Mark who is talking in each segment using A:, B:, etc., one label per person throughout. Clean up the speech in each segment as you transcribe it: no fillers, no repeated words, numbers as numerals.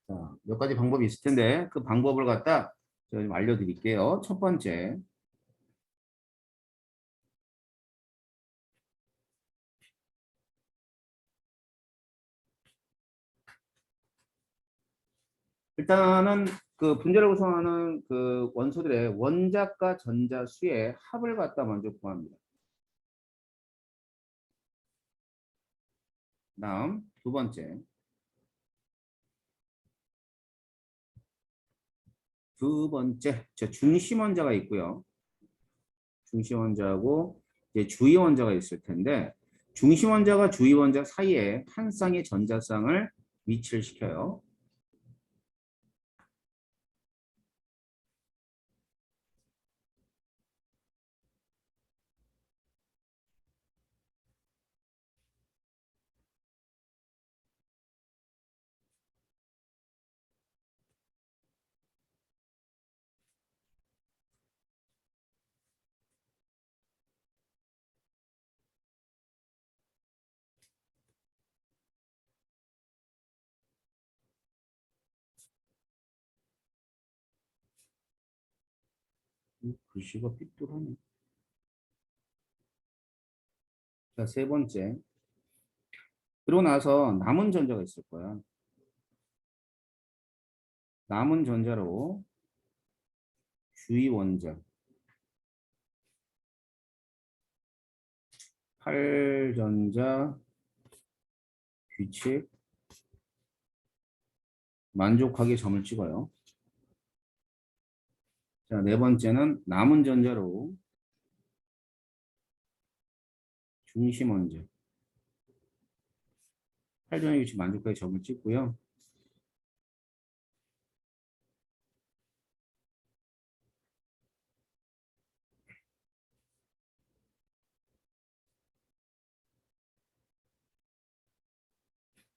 A: 자, 몇 가지 방법이 있을 텐데 그 방법을 갖다 제가 좀 알려드릴게요. 첫 번째, 일단은 그 분자를 구성하는 그 원소들의 원자과 전자 수의 합을 갖다 먼저 구합니다. 다음 두 번째, 제 중심 원자가 있고요. 중심 원자하고 이제 주위 원자가 있을 텐데 중심 원자가 주위 원자 사이에 한 쌍의 전자쌍을 위치를 시켜요. 글씨가 삐뚤하네. 자, 세 번째. 그러고 나서 남은 전자가 있을 거야. 남은 전자로 주위 원자 8전자 규칙 만족하게 점을 찍어요. 자, 네 번째는 남은 전자로 중심 원자 8전자 규칙 만족하게 점을 찍고요.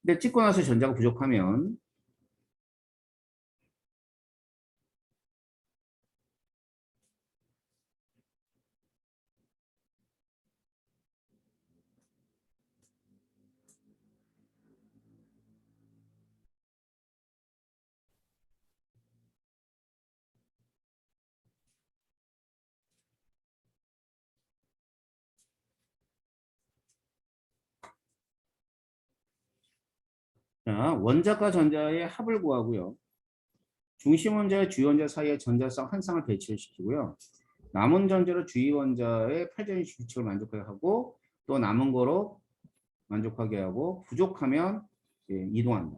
A: 근데 찍고 나서 전자가 부족하면 자, 원자과 전자의 합을 구하고요. 중심 원자와 주위 원자 사이에 전자쌍 한 쌍을 배치를 시키고요. 남은 전자로 주위 원자의 8전자 규칙을 만족하게 하고 또 남은 거로 만족하게 하고 부족하면 이동한다.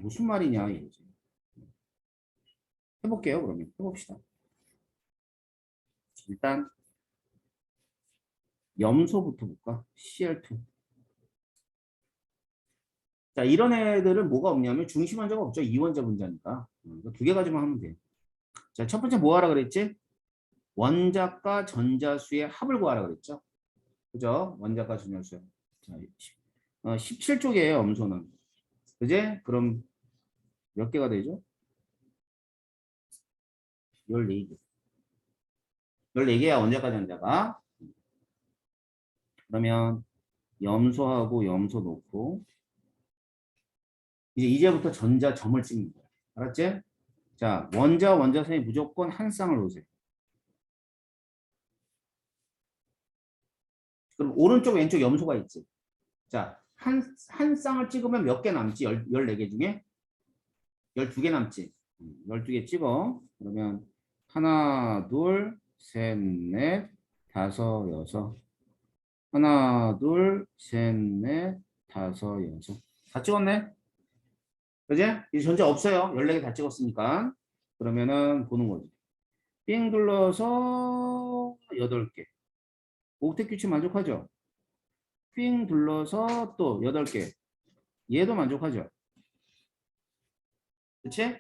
A: 무슨 말이냐 이거지. 해볼게요. 그러면 해봅시다. 일단 염소부터 볼까? Cl2. 자, 이런 애들은 뭐가 없냐면 중심 원자가 없죠. 이원자 분자니까. 두 개 가지만 하면 돼. 자, 첫 번째 뭐 하라 그랬지? 원자과 전자수의 합을 구하라 그랬죠. 그죠? 원자과 전자수. 자, 17쪽이에요. 염소는. 그제? 그럼 몇 개가 되죠? 14개. 14개야 원자과 전자가. 그러면 염소하고 염소 놓고 이제부터 전자점을 찍는 거야. 알았지? 자, 원자 사이에 무조건 한 쌍을 놓으세요. 그럼 오른쪽 왼쪽 염소가 있지. 자, 한 쌍을 찍으면 몇 개 남지? 14개 중에? 12개 남지. 12개 찍어. 그러면 하나, 둘, 셋, 넷, 다섯, 여섯. 하나, 둘, 셋, 넷, 다섯, 여섯. 다 찍었네? 그지? 이제 전자 없어요. 14개 다 찍었으니까. 그러면은 보는 거지. 삥 둘러서 8개. 옥텟 규칙 만족하죠? 삥 둘러서 또 8개. 얘도 만족하죠? 그치?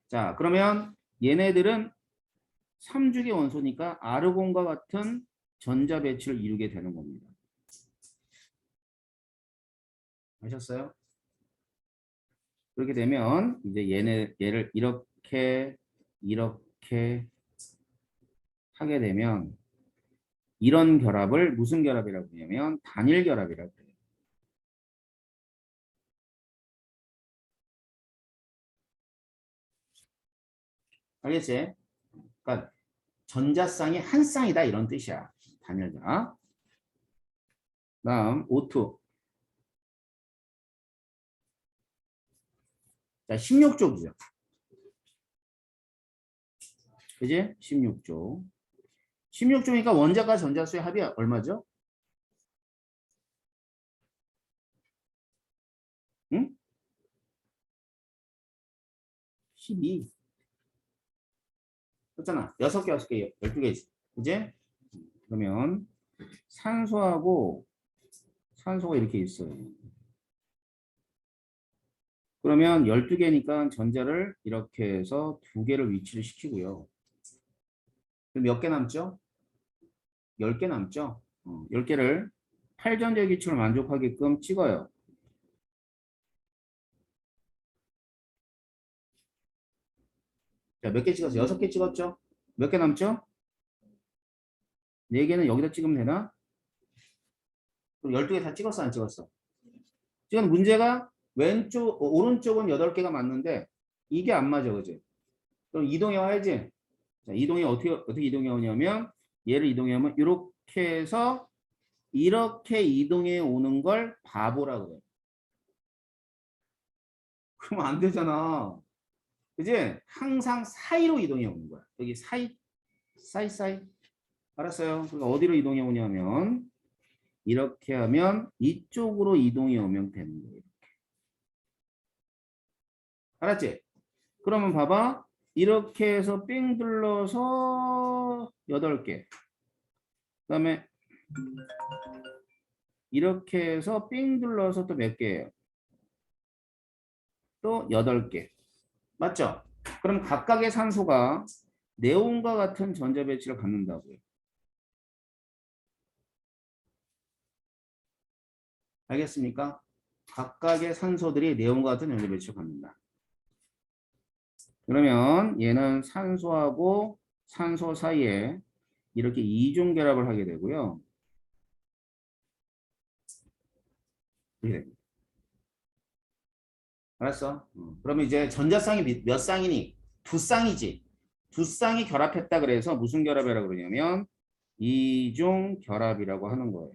A: 자, 그러면 얘네들은 3주기 원소니까 아르곤과 같은 전자 배치를 이루게 되는 겁니다. 아셨어요? 그렇게 되면 이제 얘를 이렇게 하게 되면 이런 결합을 무슨 결합이라고 하냐면 단일 결합이라고 해요. 알겠지? 그러니까 전자쌍이 한 쌍이다 이런 뜻이야. 단열자. 다음 O2. 자, 16쪽이죠. 그지? 16쪽. 16쪽이니까 원자과 전자수의 합이 얼마죠? 응? 12. 그렇잖아. 6개, 6개, 12개지. 그지? 그러면 산소가 이렇게 있어요. 그러면 12개니까 전자를 이렇게 해서 2개를 위치를 시키고요. 그럼 몇 개 남죠? 10개 남죠? 10개를 8전자 기초를 만족하게끔 찍어요. 자, 몇 개 찍었어? 6개 찍었죠? 몇 개 남죠? 4개는 여기다 찍으면 되나? 그럼 12개 다 찍었어, 안 찍었어? 지금 문제가 오른쪽은 8개가 맞는데 이게 안 맞아, 그지? 그럼 이동해 와야지. 자, 이동이 어떻게 이동해 오냐면 얘를 이동해 오면 이렇게 해서 이렇게 이동해 오는 걸 바보라 그래. 그러면 안 되잖아. 그지? 항상 사이로 이동해 오는 거야. 여기 사이. 알았어요? 그러니까 어디로 이동해 오냐면 이렇게 하면 이쪽으로 이동해 오면 되는 거예요. 알았지? 그러면 봐봐. 이렇게 해서 삥 둘러서 8개. 그다음에 이렇게 해서 삥 둘러서 또 몇 개예요? 또 8개. 맞죠? 그럼 각각의 산소가 네온과 같은 전자 배치를 갖는다고요. 알겠습니까? 각각의 산소들이 네온과 같은 전자 배치를 갖는다. 그러면 얘는 산소하고 산소 사이에 이렇게 이중 결합을 하게 되고요. 이렇게 됩니다. 알았어? 그러면 이제 전자쌍이 몇 쌍이니? 2쌍이지. 2쌍이 결합했다 그래서 무슨 결합이라고 그러냐면 이중 결합이라고 하는 거예요.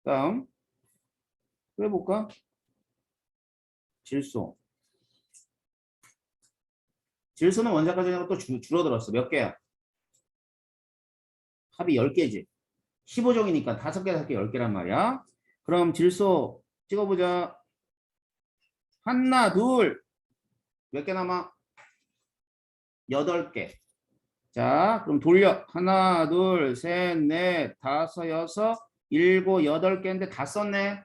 A: 다음 또 해볼까? 질소. 질소는 원자과 전자가 또 줄어들었어. 몇 개야? 합이 10개지. 15종이니까 5개, 5개, 10개란 말이야. 그럼 질소 찍어보자. 하나, 둘. 몇 개 남아? 8개. 자, 그럼 돌려. 하나, 둘, 셋, 넷, 다섯, 여섯, 일곱, 8개인데 다 썼네.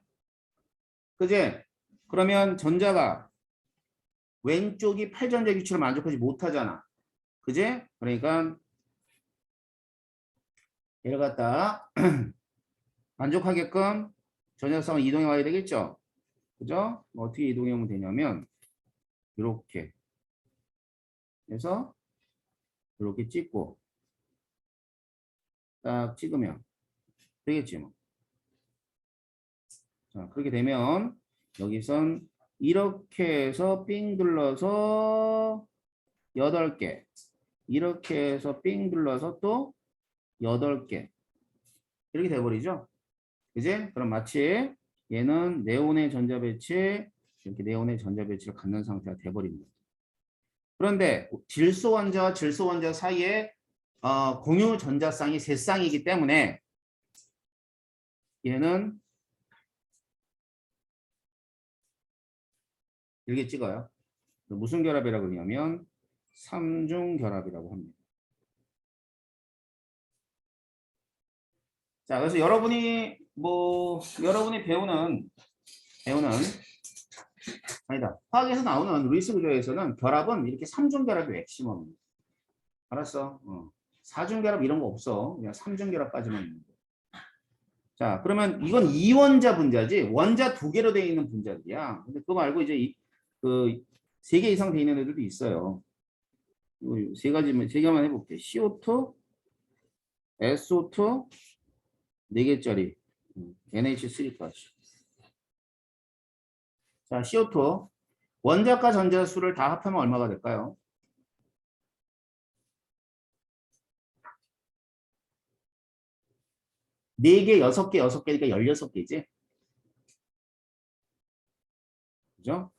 A: 그지? 그러면 전자가 왼쪽이 8전자 기초를 만족하지 못하잖아. 그지? 그러니까 얘를 갖다 만족하게끔 전자성을 이동해 와야 되겠죠? 그죠? 어떻게 이동해 오면 되냐면 이렇게 해서 이렇게 찍고 딱 찍으면 되겠지 뭐. 자, 그렇게 되면 여기선 이렇게 해서 삥 둘러서 8개 이렇게 해서 삥 둘러서 또 8개 이렇게 돼버리죠. 그지? 그럼 마치 얘는 네온의 전자 배치 이렇게 네온의 전자 배치를 갖는 상태가 돼버립니다. 그런데 질소 원자와 질소 원자 사이에 공유 전자쌍이 3쌍이기 때문에 얘는 이렇게 찍어요. 무슨 결합이라고 그러냐면 3중 결합이라고 합니다. 자, 그래서 여러분이 배우는 아니다. 화학에서 나오는 루이스 구조에서는 결합은 이렇게 3중 결합이 맥시멈입니다. 알았어? 4중 결합 이런 거 없어. 그냥 3중 결합까지만 있는 거. 자, 그러면 이건 이원자 분자지. 원자 2개로 되어 있는 분자들이야. 근데 그거 말고 이제 그 3개 이상 되어 있는 애들도 있어요. 3개만 해볼게. CO2, SO2, 4개짜리 NH3까지. 자, CO2. 원자과 전자수를 다 합하면 얼마가 될까요? 4개, 6개, 6개니까 16개지. 그죠?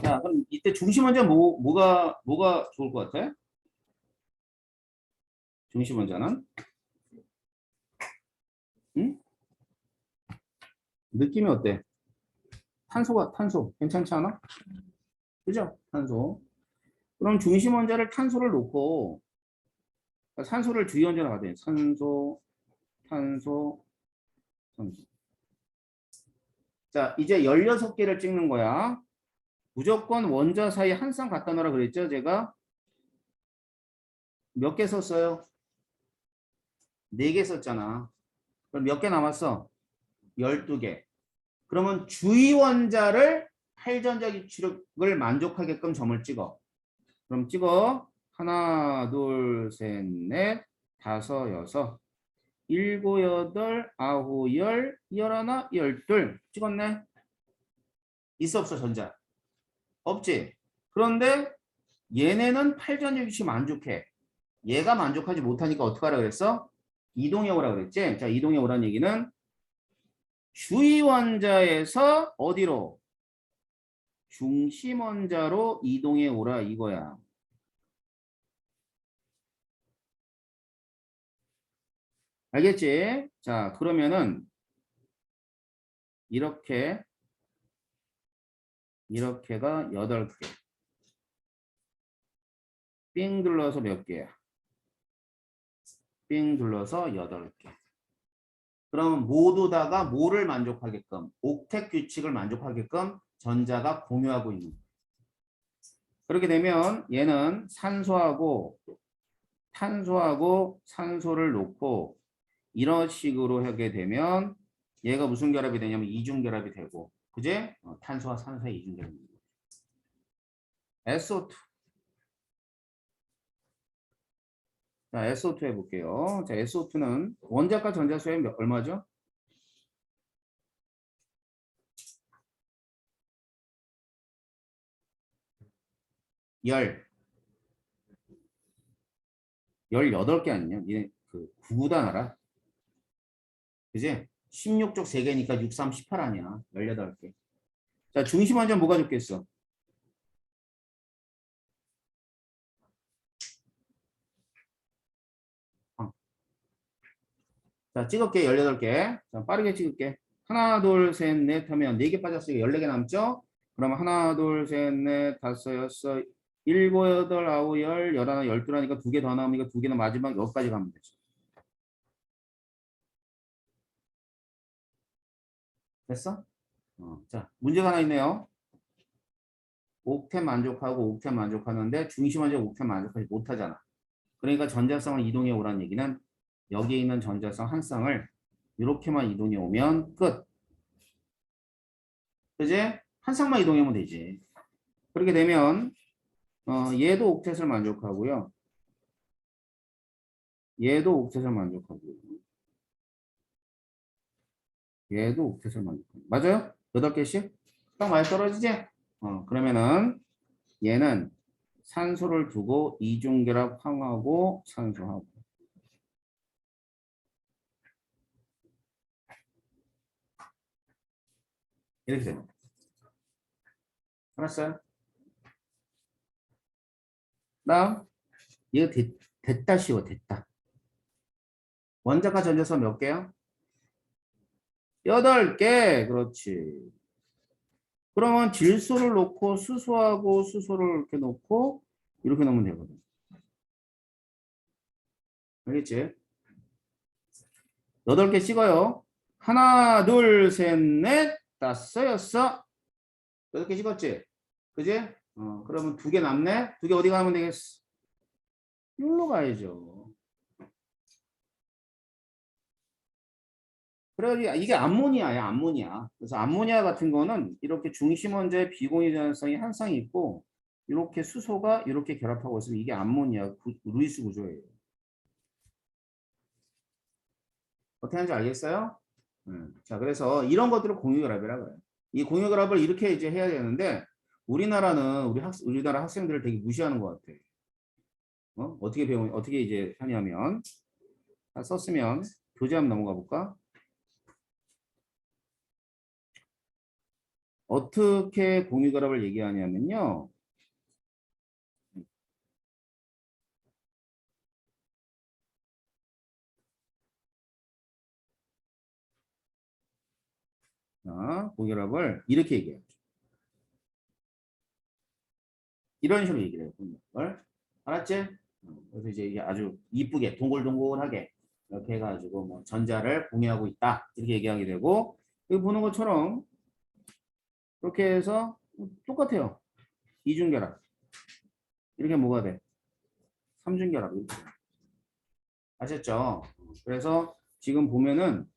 A: 자, 그럼 이때 중심 원자 뭐가 좋을 것 같아? 중심 원자는? 응? 느낌이 어때? 탄소. 괜찮지 않아? 그죠? 탄소. 그럼 중심 원자를 탄소를 놓고 산소를 주위 원자로 가야 산소, 탄소, 산소. 자, 이제 16개를 찍는 거야. 무조건 원자 사이 한 쌍 갖다 놓으라 그랬죠? 제가 몇 개 썼어요? 4개 썼잖아. 그럼 몇 개 남았어? 12개. 그러면 주위 원자를 8전자 기출을 만족하게끔 점을 찍어. 그럼 찍어. 하나, 둘, 셋, 넷, 다섯, 여섯, 일곱, 여덟, 아홉, 열, 열하나, 열둘. 찍었네? 있어 없어 전자? 없지? 그런데 얘네는 8전자 기출 만족해. 얘가 만족하지 못하니까 어떻게 하라 그랬어? 이동해 오라 그랬지? 자, 이동해 오라는 얘기는 주위 원자에서 어디로? 중심 원자로 이동해 오라 이거야. 알겠지? 자, 그러면은 이렇게가 8개. 삥 둘러서 몇 개야? 삥 둘러서 8개. 그럼 모두 다가 뭐를 만족하게끔? 옥텟 규칙을 만족하게끔 전자가 공유하고 있는 거야. 그렇게 되면 얘는 산소하고 탄소하고 산소를 놓고 이런 식으로 하게 되면 얘가 무슨 결합이 되냐면 이중결합이 되고, 그제? 탄소와 산소의 이중결합이 되고. SO2. 자, SO2 해볼게요. 자, SO2는 원자과 전자수의 얼마죠? 열. 18개 아니냐? 얘 그 9구단 알아? 그지? 16쪽 3개니까 6, 3, 18 아니야. 18개. 자, 중심 원자 뭐가 좋겠어? 자, 찍을게. 18개. 자, 빠르게 찍을게. 하나, 둘, 셋, 넷 하면 4개 빠졌으니까 14개 남죠? 그러면 하나, 둘, 셋, 넷, 다섯, 여섯, 일곱, 여덟, 아홉, 열, 열하나, 열둘 하니까 2개 더 나오니까 2개는 마지막 여기까지 가면 되죠. 됐어? 자, 문제가 하나 있네요. 옥텟 만족하고 옥텟 만족하는데 중심 원자 옥텟 만족하지 못하잖아. 그러니까 전자성을 이동해 오라는 얘기는 여기에 있는 전자성 한 쌍을 이렇게만 이동해 오면 끝. 그지? 한 쌍만 이동해 오면 되지. 그렇게 되면 얘도 옥텟을 만족하고요. 얘도 옥텟을 만족하고요. 얘도 옥텟을 만족하고. 맞아요? 8개씩? 딱 많이 떨어지지? 그러면은 얘는 산소를 두고 이중결합 황하고 산소하고. 이렇게 됩니다. 알았어요? 다음, 이거 됐다 쉬워, 됐다. 원자과 전자수 몇 개요? 8개. 그렇지. 그러면 질소를 놓고 수소하고 수소를 이렇게 놓고 이렇게 놓으면 되거든. 알겠지? 8개 찍어요. 하나, 둘, 셋, 넷, 다섯, 여섯. 8개 찍었지? 그지? 그러면 2개 남네? 2개 어디 가면 되겠어? 여기로 가야죠. 그래, 이게 암모니아야, 암모니아. 그래서 암모니아 같은 거는 이렇게 중심 원자의 비공유 전성이 한 쌍이 있고, 이렇게 수소가 이렇게 결합하고 있으면 이게 암모니아 루이스 구조예요. 어떻게 하는지 알겠어요? 자, 그래서 이런 것들을 공유결합이라 그래요. 이 공유결합을 이렇게 이제 해야 되는데 우리나라는 우리나라 학생들을 되게 무시하는 것 같아. 어떻게 이제 하냐면 다 썼으면 교재 한번 넘어가 볼까? 어떻게 공유결합을 얘기하냐면요. 자, 공유결합을 이렇게 얘기해요. 이런 식으로 얘기를 해요. 공유결합을. 알았지? 그래서 이제 이게 아주 이쁘게 동글동글하게 이렇게 해가지고 뭐 전자를 공유하고 있다 이렇게 얘기하게 되고 여기 보는 것처럼 이렇게 해서 똑같아요. 이중결합 이렇게 뭐가 돼? 삼중결합 이렇게. 아셨죠? 그래서 지금 보면은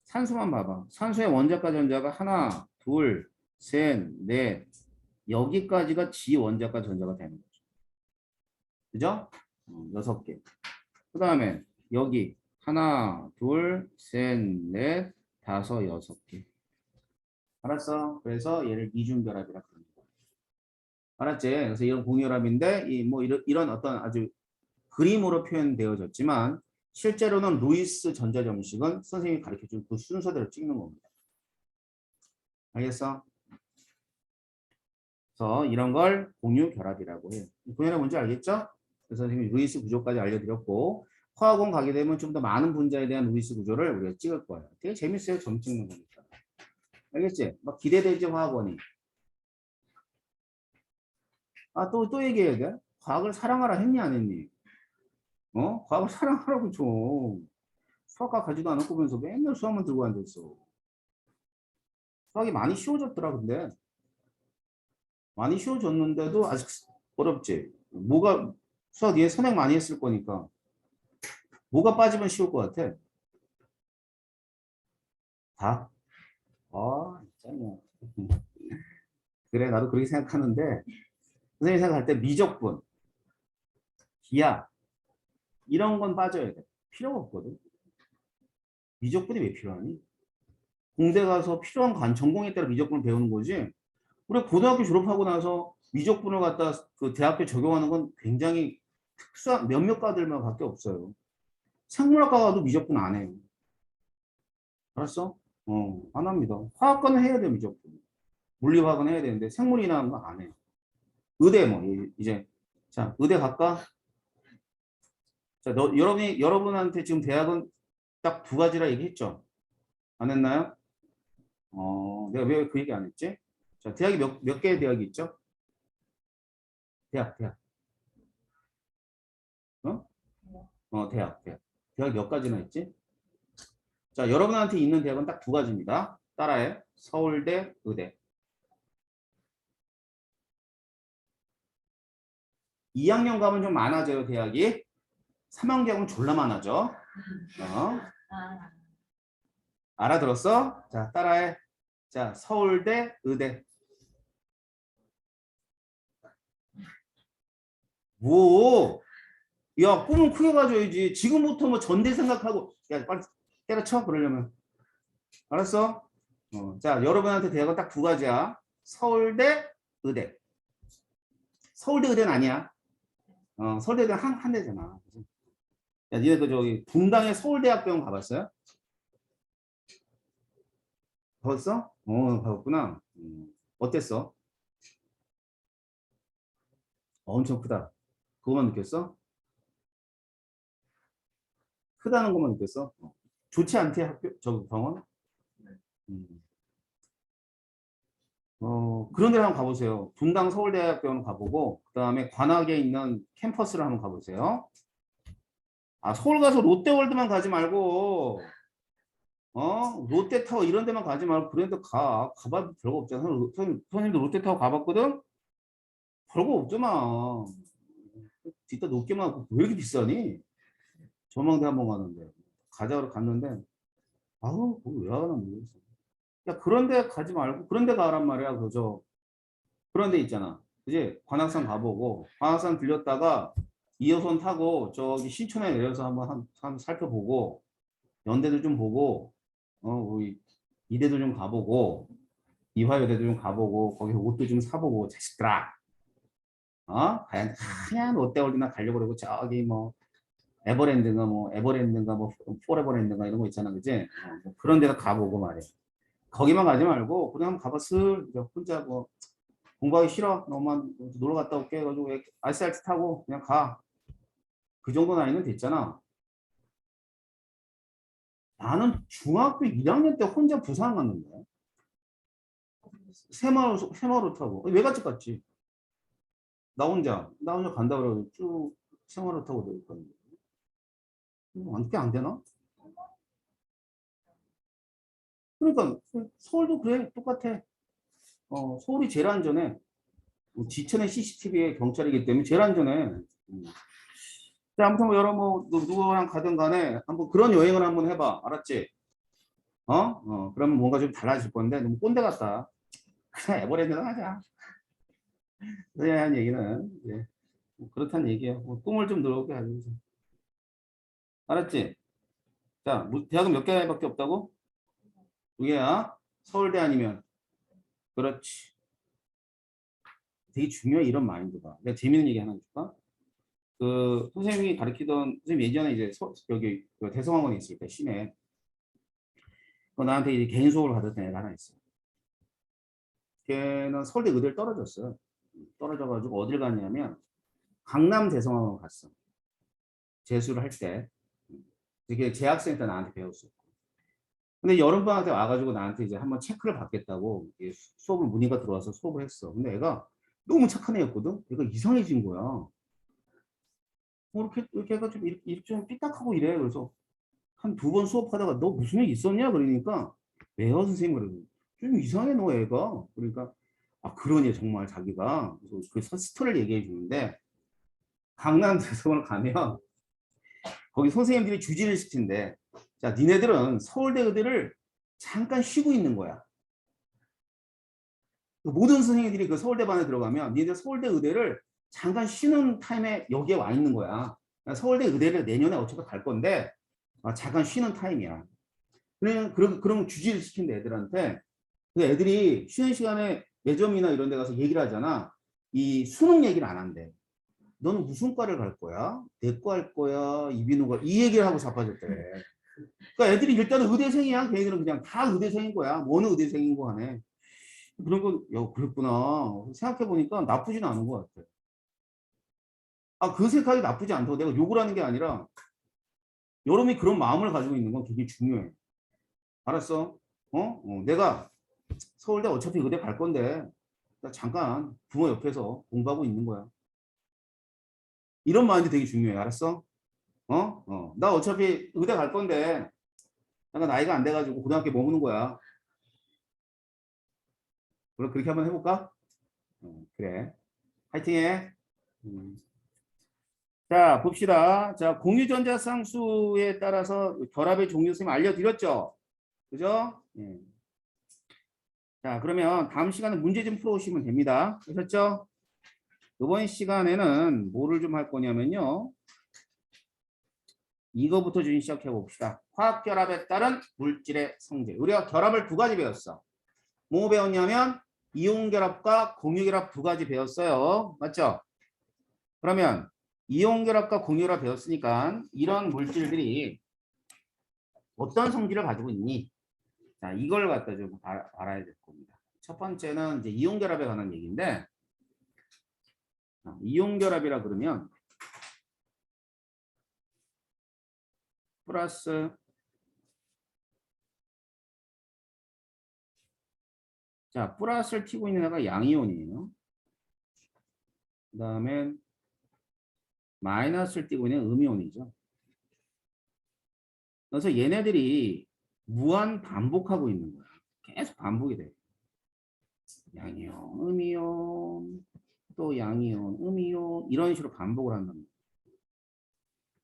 A: 산소만 봐봐. 산소의 원자과 전자가 하나, 둘, 셋, 넷 여기까지가 지 원자과 전자가 되는 거죠. 그죠? 6개. 그 다음에 여기 하나, 둘, 셋, 넷, 다섯, 6개. 알았어? 그래서 얘를 이중결합이라 그러는 거야. 알았지? 그래서 이런 공결합인데 뭐 이런 어떤 아주 그림으로 표현되어졌지만 실제로는 루이스 전자점식은 선생님이 가르쳐준 그 순서대로 찍는 겁니다. 알겠어? 그래서 이런 걸 공유결합이라고 해요. 공유결합 뭔지 알겠죠? 그래서 선생님이 루이스 구조까지 알려드렸고 화학원 가게 되면 좀 더 많은 분자에 대한 루이스 구조를 우리가 찍을 거예요. 되게 재밌어요. 점 찍는 거니까. 알겠지? 막 기대되지 화학원이. 또 얘기해야 돼? 과학을 사랑하라 했니 안 했니? 과학을 사랑하라고 좀. 수학과 가지도 않을 거면서 맨날 수학만 들고 앉아있어. 수학이 많이 쉬워졌더라 근데. 많이 쉬워졌는데도 아직 어렵지. 수학 얘 선행 많이 했을 거니까. 뭐가 빠지면 쉬울 것 같아? 다? 짱이야. 그래, 나도 그렇게 생각하는데, 선생님이 생각할 때 미적분, 기하, 이런 건 빠져야 돼. 필요가 없거든. 미적분이 왜 필요하니? 공대 가서 필요한 전공에 따라 미적분을 배우는 거지. 우리 고등학교 졸업하고 나서 미적분을 갖다 그 대학교 적용하는 건 굉장히 특수한 몇몇 과들만 밖에 없어요. 생물학과 가도 미적분 안 해요. 알았어? 안 합니다. 화학과는 해야 돼요, 미적분. 물리화학은 해야 되는데 생물이나 거 안 해요. 의대 뭐 이제 자 의대 갈까? 자 여러분한테 지금 대학은 딱 두 가지라 얘기했죠? 안 했나요? 내가 왜 그 얘기 안 했지? 자 대학이 몇 개의 대학이 있죠? 대학 어? 대학 몇 가지나 있지? 자 여러분한테 있는 대학은 딱 두 가지입니다. 따라해. 서울대, 의대. 2학년 가면 좀 많아져요 대학이. 3학년 가면 졸라 많아져. 알아들었어? 자 따라해. 자 서울대, 의대. 뭐? 야 꿈은 크게 가져야지. 지금부터 뭐 전대 생각하고 야 빨리 때려쳐 그러려면. 알았어? 자 여러분한테 대학은 딱 두 가지야. 서울대, 의대. 서울대, 의대는 아니야. 서울대, 의대는 한 대잖아. 야 니네 그 저기 분당의 서울대학병원 가봤어요? 가봤어? 가봤구나. 어땠어? 엄청 크다. 그거만 느꼈어? 크다는 것만 느꼈어? 좋지 않대 학교 저 병원? 음. 그런 데를 한번 가보세요. 분당 서울대학병원 가보고 그 다음에 관악에 있는 캠퍼스를 한번 가보세요. 서울 가서 롯데월드만 가지 말고 롯데타워 이런 데만 가지 말고 그런 데 가봐도 별거 없잖아. 선생님도 롯데타워 가봤거든? 별거 없잖아. 뒷다 높게만 하고 왜 이렇게 비싸니? 전망대 한번 가는데 가자고 갔는데 아우 거기 왜 가나 모르겠어. 야 그런 데 가지 말고 그런 데 가란 말이야. 그저 그런 데 있잖아. 그지? 관악산 가보고 관악산 들렸다가 2호선 타고 저기 신촌에 내려서 한번 살펴보고 연대도 좀 보고 우리 이대도 좀 가보고 이화여대도 좀 가보고 거기 옷도 좀 사보고 자식들아. 하얀 롯데월드나 가려고 그러고 저기 뭐 에버랜드인가 뭐 포레버랜드인가 이런 거 있잖아, 그지? 뭐 그런 데도 가보고 말이야. 거기만 가지 말고 그냥 한번 가봐 슬 혼자 뭐 공부하기 싫어 너만 놀러 갔다 올게 해가지고 RCRT 타고 그냥 가. 그 정도 나이는 됐잖아. 나는 중학교 1학년 때 혼자 부산 갔는데 새마을 타고 왜 같이 갔지? 나 혼자 간다 그러고 쭉 새마을 타고 내렸거든. 꽤안 되나? 그러니까 서울도 그래 똑같아. 서울이 제일 안전해. 지천의 CCTV에 경찰이기 때문에 제일 안전해. 자, 아무튼 뭐 여러 뭐 누구랑 가든 간에 한번 그런 여행을 한번 해봐. 알았지? 그러면 뭔가 좀 달라질 건데 너무 꼰대 같다. 그냥 에버랜드나 하자. 그에 대한 얘기는 이제 뭐 그렇다는 얘기야. 뭐 꿈을 좀 늘어오게 하는 거지. 알았지? 자, 대학은 몇 개밖에 없다고? 두 개야. 서울대 아니면 그렇지. 되게 중요해 이런 마인드가. 내가 재밌는 얘기 하나 줄까? 그 선생님이 가르치던 선생님 예전에 이제 여기 그 대성학원에 있을 때 시내 나한테 이제 개인 수업을 받았던 애가 하나 있어. 걔는 서울대 의대를 떨어졌어. 떨어져가지고 어딜 갔냐면 강남 대성학원 갔어. 재수를 할 때. 이게 재학생 때 나한테 배웠어. 근데 여름방학 때 와가지고 나한테 이제 한번 체크를 받겠다고 수업을 문의가 들어와서 수업을 했어. 근데 애가 너무 착한 애였거든. 얘가 이상해진 거야. 이렇게 해가 좀 이렇게 좀 삐딱하고 이래. 그래서 한 두 번 수업하다가 너 무슨 일 있었냐? 그러니까 왜요 선생님? 그러고 좀 이상해 너 애가. 그러니까 그러니 정말 자기가. 그래서 그 스토리를 얘기해 주는데 강남 대성을 가면 거기 선생님들이 주지를 시킨대. 자, 니네들은 서울대 의대를 잠깐 쉬고 있는 거야. 모든 선생님들이 그 서울대반에 들어가면 니네들 서울대 의대를 잠깐 쉬는 타임에 여기에 와 있는 거야. 그러니까 서울대 의대를 내년에 어차피 갈 건데 잠깐 쉬는 타임이야. 그럼 주지를 시킨대 애들한테. 애들이 쉬는 시간에 매점이나 이런 데 가서 얘기를 하잖아. 이 수능 얘기를 안 한대. 너는 무슨 과를 갈 거야? 내과 할 거야? 이비인후과? 이 얘기를 하고 자빠졌대. 그러니까 애들이 일단은 의대생이야. 걔네들은 그냥 다 의대생인 거야. 어느 의대생인 거 하네. 그런 건, 야, 그랬구나. 생각해보니까 나쁘진 않은 것 같아. 그 생각이 나쁘지 않다고 내가 욕을 하는 게 아니라 여러분이 그런 마음을 가지고 있는 건 굉장히 중요해. 알았어? 내가 서울대 어차피 의대 갈 건데 나 잠깐 부모 옆에서 공부하고 있는 거야. 이런 마인드 되게 중요해. 알았어? 나 어차피 의대 갈 건데 약간 나이가 안 돼가지고 고등학교에 머무는 거야. 그럼 그렇게 한번 해볼까? 그래. 파이팅해. 음. 자, 봅시다. 자, 공유전자 쌍수에 따라서 결합의 종류 선생님 알려드렸죠? 그죠? 예. 자, 그러면 다음 시간에 문제 좀 풀어오시면 됩니다. 그렇죠? 이번 시간에는 뭐를 좀 할 거냐면요. 이거부터 좀 시작해 봅시다. 화학결합에 따른 물질의 성질. 우리가 결합을 두 가지 배웠어. 뭐 배웠냐면 이온결합과 공유결합 두 가지 배웠어요. 맞죠? 그러면 이온결합과 공유결합 배웠으니까 이런 물질들이 어떤 성질을 가지고 있니? 자, 이걸 갖다 좀 알아야 될 겁니다. 첫 번째는 이제 이온결합에 관한 얘기인데 이온결합이라 그러면 플러스 자, 플러스를 튀고 있는 애가 양이온이에요. 그 다음에 마이너스를 띄고 있는 음이온이죠. 그래서 얘네들이 무한 반복하고 있는 거야. 계속 반복이 돼. 양이온, 음이온, 또 양이온, 음이온 이런 식으로 반복을 한단 말이야.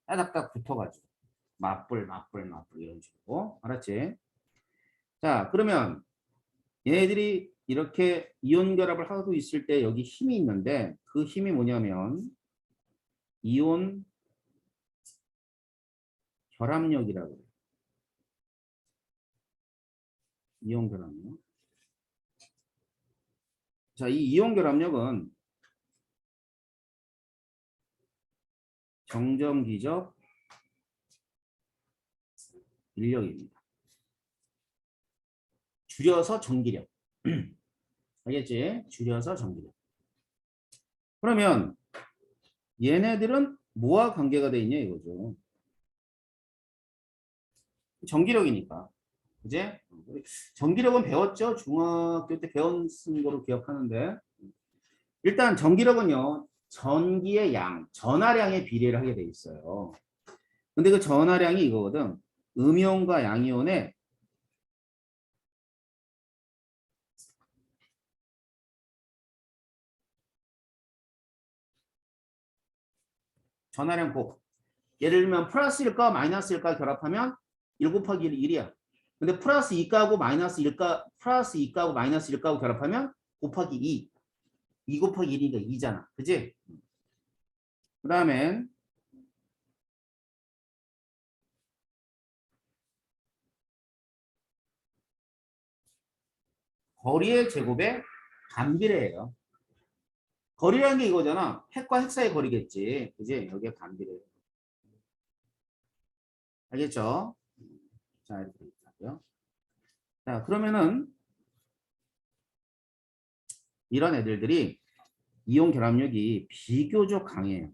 A: 따닥딱 붙어가지고 맞불 이런 식으로. 알았지? 자, 그러면 얘네들이 이렇게 이온 결합을 하고 있을 때 여기 힘이 있는데 그 힘이 뭐냐면 이온 결합력이라고 해요. 이온 결합력. 자, 이 이온 결합력은 정전기적 인력입니다. 줄여서 전기력. 알겠지? 줄여서 전기력. 그러면 얘네들은 뭐와 관계가 돼 있냐 이거죠. 전기력이니까. 그제? 전기력은 배웠죠? 중학교 때 배운 거로 기억하는데. 일단 전기력은요. 전기의 양, 전하량의 비례를 하게 돼 있어요. 근데 그 전하량이 이거거든. 음이온과 양이온의 전하량 곱. 예를 들면 플러스일까 마이너스일까 결합하면 1 곱하기 1이야. 근데 플러스 2가하고 마이너스 1가 플러스 2가하고 마이너스 1가하고 결합하면 곱하기 2. 2 곱하기 1이니까 2잖아. 그지? 그 다음에 거리의 제곱에 반비례예요. 거리라는 게 이거잖아. 핵과 핵 사이 거리겠지. 그지? 여기에 반비례. 알겠죠? 자, 이렇게 있고요. 자, 그러면은 이런 애들들이 이온 결합력이 비교적 강해요.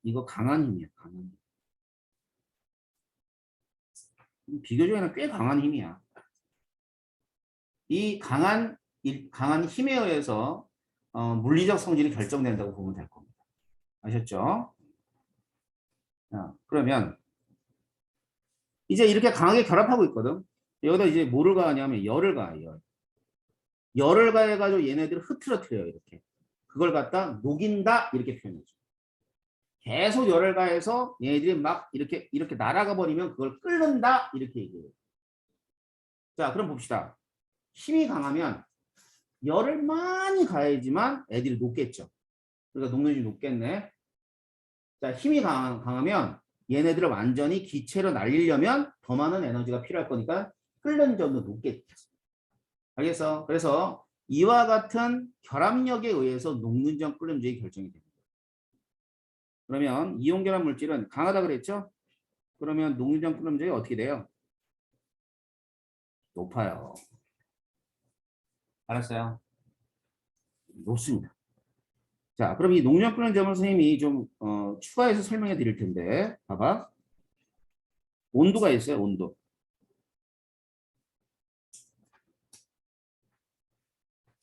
A: 이거 강한 힘이야. 강한 힘. 비교적에는 꽤 강한 힘이야. 이 강한 힘에 의해서 물리적 성질이 결정된다고 보면 될 겁니다. 아셨죠? 자, 그러면 이제 이렇게 강하게 결합하고 있거든. 여기다 이제 뭐를 가하냐면 열을 가해요. 열을 가해가지고 얘네들을 흐트러뜨려요. 이렇게. 그걸 갖다 녹인다 이렇게 표현해줘. 계속 열을 가해서 얘네들이 막 이렇게 날아가 버리면 그걸 끓는다 이렇게 얘기해요. 자, 그럼 봅시다. 힘이 강하면 열을 많이 가해야지만 애들이 녹겠죠. 그러니까 녹는지 녹겠네. 자, 힘이 강하면 얘네들을 완전히 기체로 날리려면 더 많은 에너지가 필요할 거니까 끓는 점도 높겠죠. 알겠어? 그래서 이와 같은 결합력에 의해서 녹는 점, 끓는 점이 결정이 됩니다. 그러면 이온 결합 물질은 강하다 그랬죠? 그러면 녹는 점, 끓는 점이 어떻게 돼요? 높아요. 알았어요? 높습니다. 자, 그럼 이 녹는 끓는 점을 선생님이 좀 추가해서 설명해 드릴 텐데 봐봐. 온도가 있어요. 온도.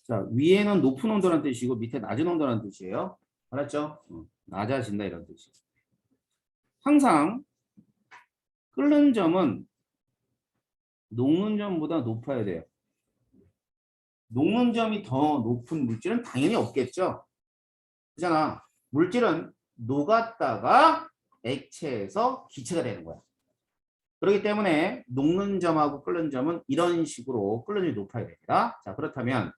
A: 자, 위에는 높은 온도라는 뜻이고 밑에 낮은 온도라는 뜻이에요. 알았죠? 낮아진다 이런 뜻이에요. 항상 끓는 점은 녹는 점보다 높아야 돼요. 녹는 점이 더 높은 물질은 당연히 없겠죠. 그잖아. 물질은 녹았다가 액체에서 기체가 되는 거야. 그렇기 때문에 녹는 점하고 끓는 점은 이런 식으로 끓는 점이 높아야 됩니다. 자, 그렇다면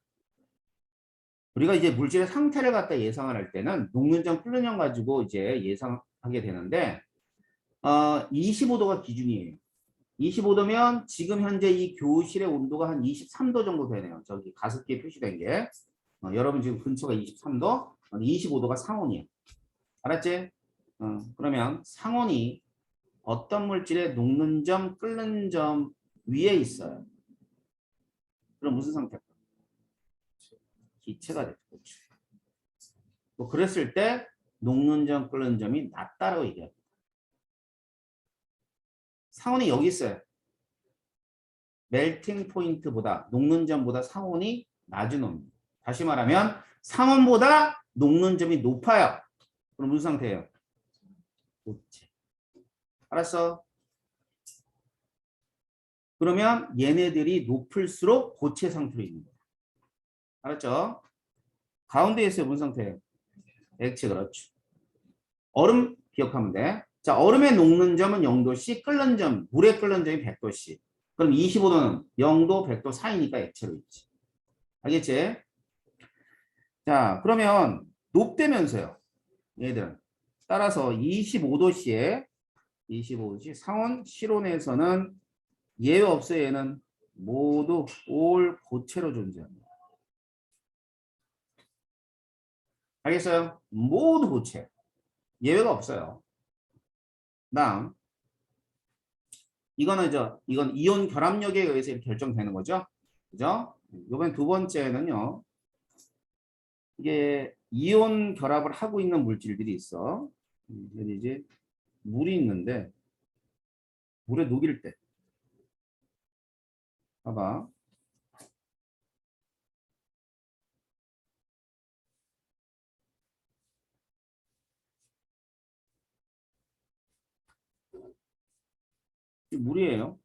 A: 우리가 이제 물질의 상태를 갖다 예상을 할 때는 녹는 점, 끓는 점 가지고 이제 예상하게 되는데 25도가 기준이에요. 25도면 지금 현재 이 교실의 온도가 한 23도 정도 되네요. 저기 가습기에 표시된 게. 여러분 지금 근처가 23도, 25도가 상온이에요. 알았지? 그러면 상온이 어떤 물질의 녹는 점, 끓는 점 위에 있어요. 그럼 무슨 상태일까? 기체가 됐죠. 뭐 그랬을 때 녹는 점, 끓는 점이 낮다라고 얘기합니다. 상온이 여기 있어요. 멜팅 포인트보다 녹는 점보다 상온이 낮은 온도. 다시 말하면 상온보다 녹는 점이 높아요. 그럼 무슨 상태예요? 고체. 알았어? 그러면 얘네들이 높을수록 고체 상태로 있는 거예요. 알았죠? 가운데에 있어요. 무슨 상태예요? 액체. 그렇죠. 얼음 기억하면 돼. 자, 얼음의 녹는 점은 0도씨, 끓는 점, 물에 끓는 점이 100도씨. 그럼 25도는 0도, 100도 사이니까 액체로 있지. 알겠지? 자, 그러면 높대면서요. 얘들은. 따라서 25도씨에 25도씨 상온 실온에서는 예외 없어요. 얘는 모두 올 고체로 존재합니다. 알겠어요? 모두 고체. 예외가 없어요. 다음 이건 이온 결합력에 의해서 이렇게 결정되는 거죠. 그죠? 이번 두 번째는요. 이게 이온 결합을 하고 있는 물질들이 있어. 여기 이제 물이 있는데 물에 녹일 때 봐봐. 이 물이에요.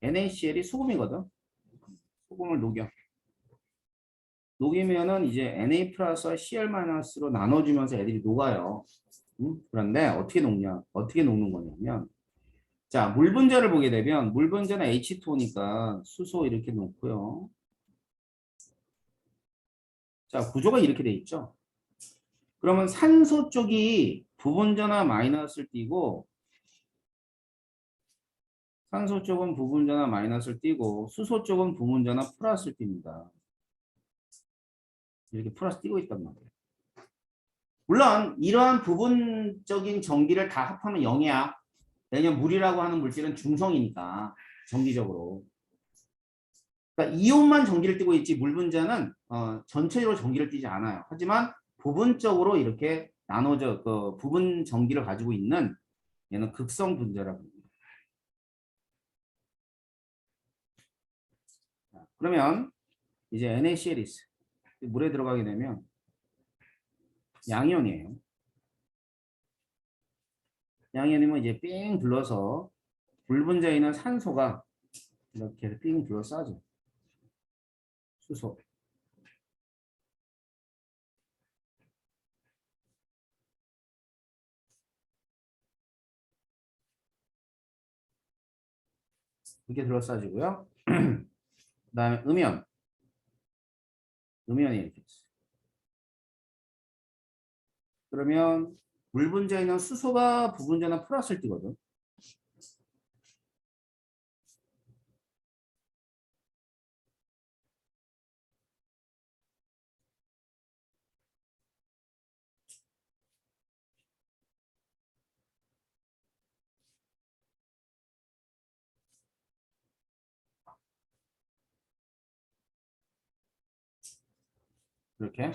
A: NaCl이 소금이거든. 소금을 녹여. 녹이면은 이제 Na 플러스와 Cl 마이너스로 나눠주면서 애들이 녹아요. 그런데 어떻게 녹냐? 어떻게 녹는 거냐면 자, 물 분자를 보게 되면 물 분자는 H2O니까 수소 이렇게 놓고요. 자, 구조가 이렇게 돼 있죠. 그러면 산소 쪽이 부분전화 마이너스를 띄고 산소 쪽은 부분전화 마이너스를 띄고 수소 쪽은 부분전화 플러스를 띱니다. 이렇게 플러스 띄고 있단 말이에요. 물론 이러한 부분적인 전기를 다 합하면 0이야. 왜냐면 물이라고 하는 물질은 중성이니까 전기적으로. 그러니까 이온만 전기를 띠고 있지 물 분자는 전체적으로 전기를 띠지 않아요. 하지만 부분적으로 이렇게 나눠져 그 부분 전기를 가지고 있는 얘는 극성 분자라고 합니다. 그러면 이제 NaCl이 있어. 물에 들어가게 되면 양이온이에요. 양이온이면 이제 삥 둘러서 물 분자에 있는 산소가 이렇게 삥 둘러싸죠. 수소. 이렇게 둘러싸지고요. 그다음에 음연이 이렇게 있어요. 그러면 물 분자에 있는 수소가 부분자나 플러스를 띠거든. 이렇게.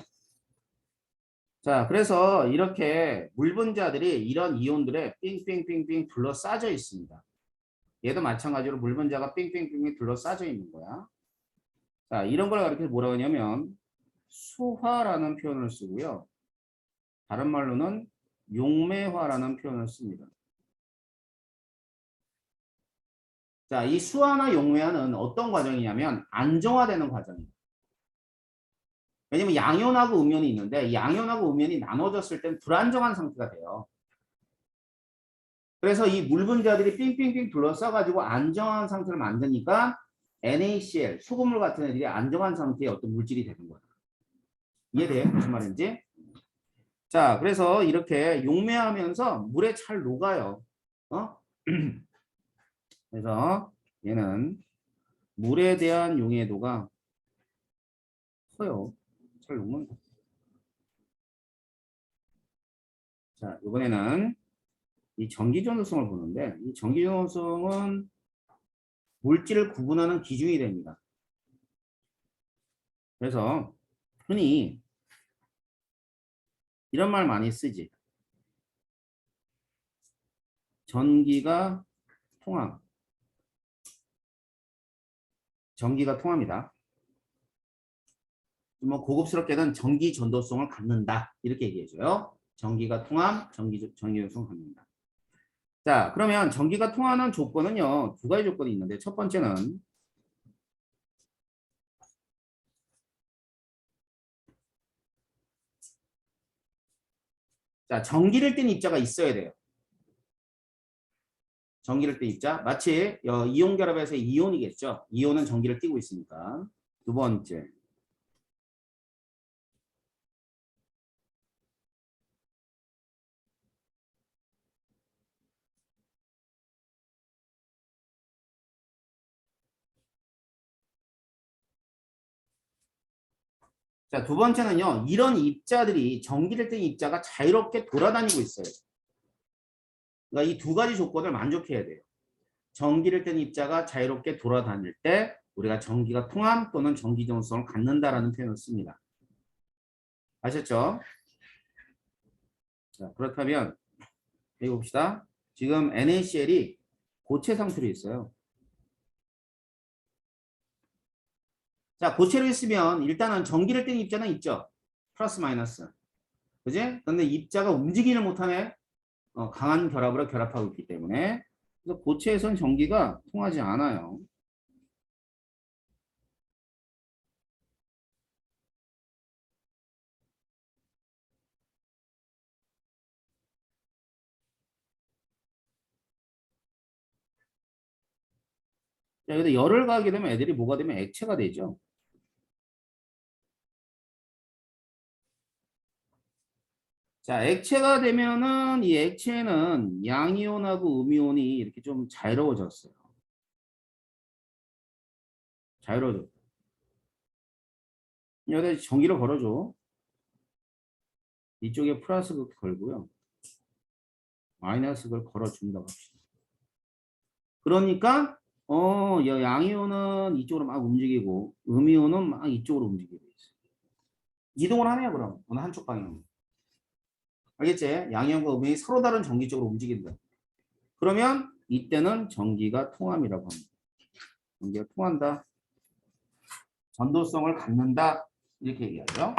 A: 자, 그래서 이렇게 물 분자들이 이런 이온들에 삥삥삥삥 둘러싸져 있습니다. 얘도 마찬가지로 물 분자가 삥삥삥 둘러싸져 있는 거야. 자, 이런 걸 이렇게 뭐라고 하냐면 수화라는 표현을 쓰고요. 다른 말로는 용매화라는 표현을 씁니다. 자, 이 수화나 용매화는 어떤 과정이냐면 안정화되는 과정이에요. 왜냐면 양이온하고 음이온이 있는데 양이온하고 음이온이 나눠졌을 땐 불안정한 상태가 돼요. 그래서 이 물 분자들이 삥삥삥 둘러싸가지고 안정한 상태를 만드니까 NaCl, 소금물 같은 애들이 안정한 상태의 어떤 물질이 되는 거야. 이해돼? 무슨 말인지? 자, 그래서 이렇게 용매하면서 물에 잘 녹아요. 어? 그래서 얘는 물에 대한 용해도가 커요. 잘 녹는. 자, 이번에는 이 전기전도성을 보는데 이 전기전도성은 물질을 구분하는 기준이 됩니다. 그래서 흔히 이런 말 많이 쓰지. 전기가 통함. 전기가 통합니다. 뭐 고급스럽게는 전기 전도성을 갖는다. 이렇게 얘기해줘요. 전기가 통함, 전기 전도성을 갖는다. 자, 그러면 전기가 통하는 조건은요. 두 가지 조건이 있는데 첫 번째는 자, 전기를 띤 입자가 있어야 돼요. 전기를 띤 입자. 마치 이온 결합에서 이온이겠죠. 이온은 전기를 띠고 있으니까. 두 번째. 자, 두 번째는요. 이런 입자들이 전기를 뗀 입자가 자유롭게 돌아다니고 있어요. 그러니까 이 두 가지 조건을 만족해야 돼요. 전기를 뗀 입자가 자유롭게 돌아다닐 때 우리가 전기가 통함 또는 전기 정수성을 갖는다라는 표현을 씁니다. 아셨죠? 자, 그렇다면 여기 봅시다. 지금 NaCl이 고체 상태로 있어요. 자, 고체로 있으면 일단은 전기를 뗀 입자는 있죠. 플러스 마이너스. 그지? 근데 입자가 움직이를 못하네. 강한 결합으로 결합하고 있기 때문에. 그래서 고체에선 전기가 통하지 않아요. 자, 근데 열을 가하게 되면 애들이 뭐가 되면 액체가 되죠. 자, 액체가 되면은 이 액체는 양이온하고 음이온이 이렇게 좀 자유로워졌어요. 자유로워졌다. 여기다 전기를 걸어줘. 이쪽에 플러스 걸고요. 마이너스 걸 걸어준다고 합시다. 그러니까 양이온은 이쪽으로 막 움직이고 음이온은 막 이쪽으로 움직이고 있어요. 이동을 하네요, 그럼. 어느 한쪽 방향으로. 알겠지? 양이온과 음이온이 서로 다른 전기 쪽으로 움직인다. 그러면 이때는 전기가 통함이라고 합니다. 전기가 통한다. 전도성을 갖는다. 이렇게 얘기하죠.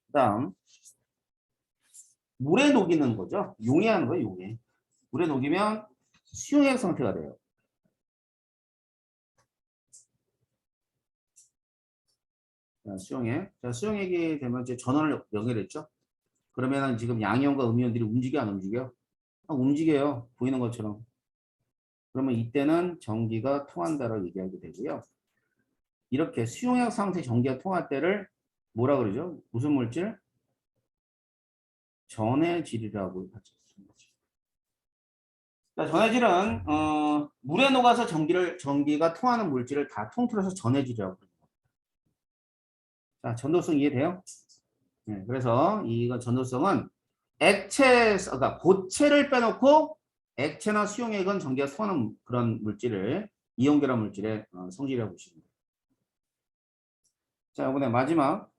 A: 그다음 물에 녹이는 거죠. 용해하는 거예요, 용해. 물에 녹이면 수용액 상태가 돼요. 자, 수용액. 자, 수용액이 되면 이제 전원을 연결했죠. 그러면은 지금 양이온과 음이온들이 움직여 안 움직여? 움직여요. 보이는 것처럼. 그러면 이때는 전기가 통한다라고 얘기하게 되고요. 이렇게 수용액 상태 전기가 통할 때를 뭐라 그러죠? 무슨 물질? 전해질이라고 하죠. 자, 전해질은 물에 녹아서 전기가 통하는 물질을 다 통틀어서 전해질이라고 합니다. 자, 전도성 이해돼요? 네, 그래서 이거 전도성은 그러니까 고체를 빼놓고 액체나 수용액은 전기가 통하는 그런 물질을 이온결합 물질의 성질이라고 보시면 돼요. 자, 이번에 마지막.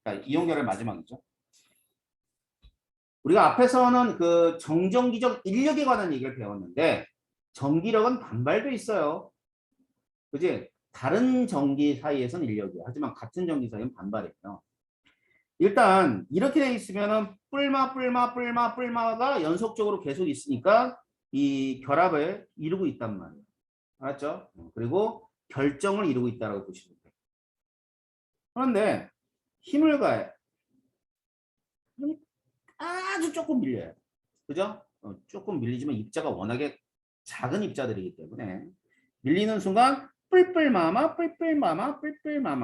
A: 자, 이온결합의 마지막이죠. 우리가 앞에서는 그 정전기적 인력에 관한 얘기를 배웠는데 전기력은 반발도 있어요. 그지? 다른 전기 사이에서는 인력이에요. 하지만 같은 전기 사이는 반발이에요. 일단 이렇게 돼 있으면은 뿔마가 연속적으로 계속 있으니까 이 결합을 이루고 있단 말이에요. 알았죠? 그리고 결정을 이루고 있다고 보시면 돼요. 그런데 힘을 가해. 아주 조금 밀려요. 그죠? 조금 밀리지만 입자가 워낙에 작은 입자들이기 때문에 밀리는 순간 뿔뿔마마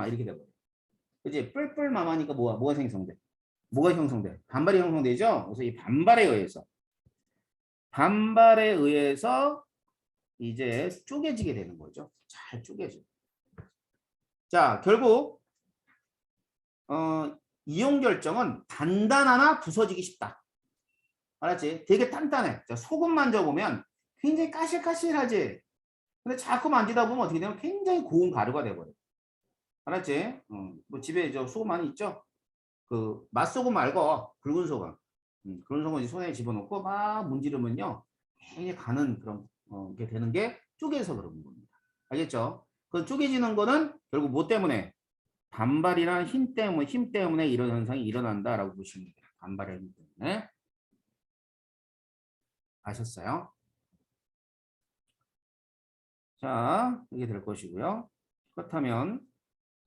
A: 이렇게 돼버려요. 그지? 뿔뿔마마니까 뭐가 생성돼? 뭐가 형성돼? 반발이 형성되죠? 그래서 이 반발에 의해서 이제 쪼개지게 되는 거죠. 잘 쪼개져. 자, 결국 이용 결정은 단단하나 부서지기 쉽다. 알았지? 되게 단단해. 자, 소금 만져보면 굉장히 까실까실하지. 근데 자꾸 만지다 보면 어떻게 되면 굉장히 고운 가루가 돼버려. 알았지? 뭐 집에 저 소금 많이 있죠? 그 맛소금 말고 굵은 소금. 그런 소금 손에 집어넣고 막 문지르면요. 굉장히 가는 그런 게 되는 게 쪼개서 그런 겁니다. 알겠죠? 그 쪼개지는 거는 결국 뭐 때문에? 반발이란 힘 때문에 이런 현상이 일어난다라고 보시면 돼요. 반발의 힘 때문에. 아셨어요? 자, 이게 될 것이고요. 그렇다면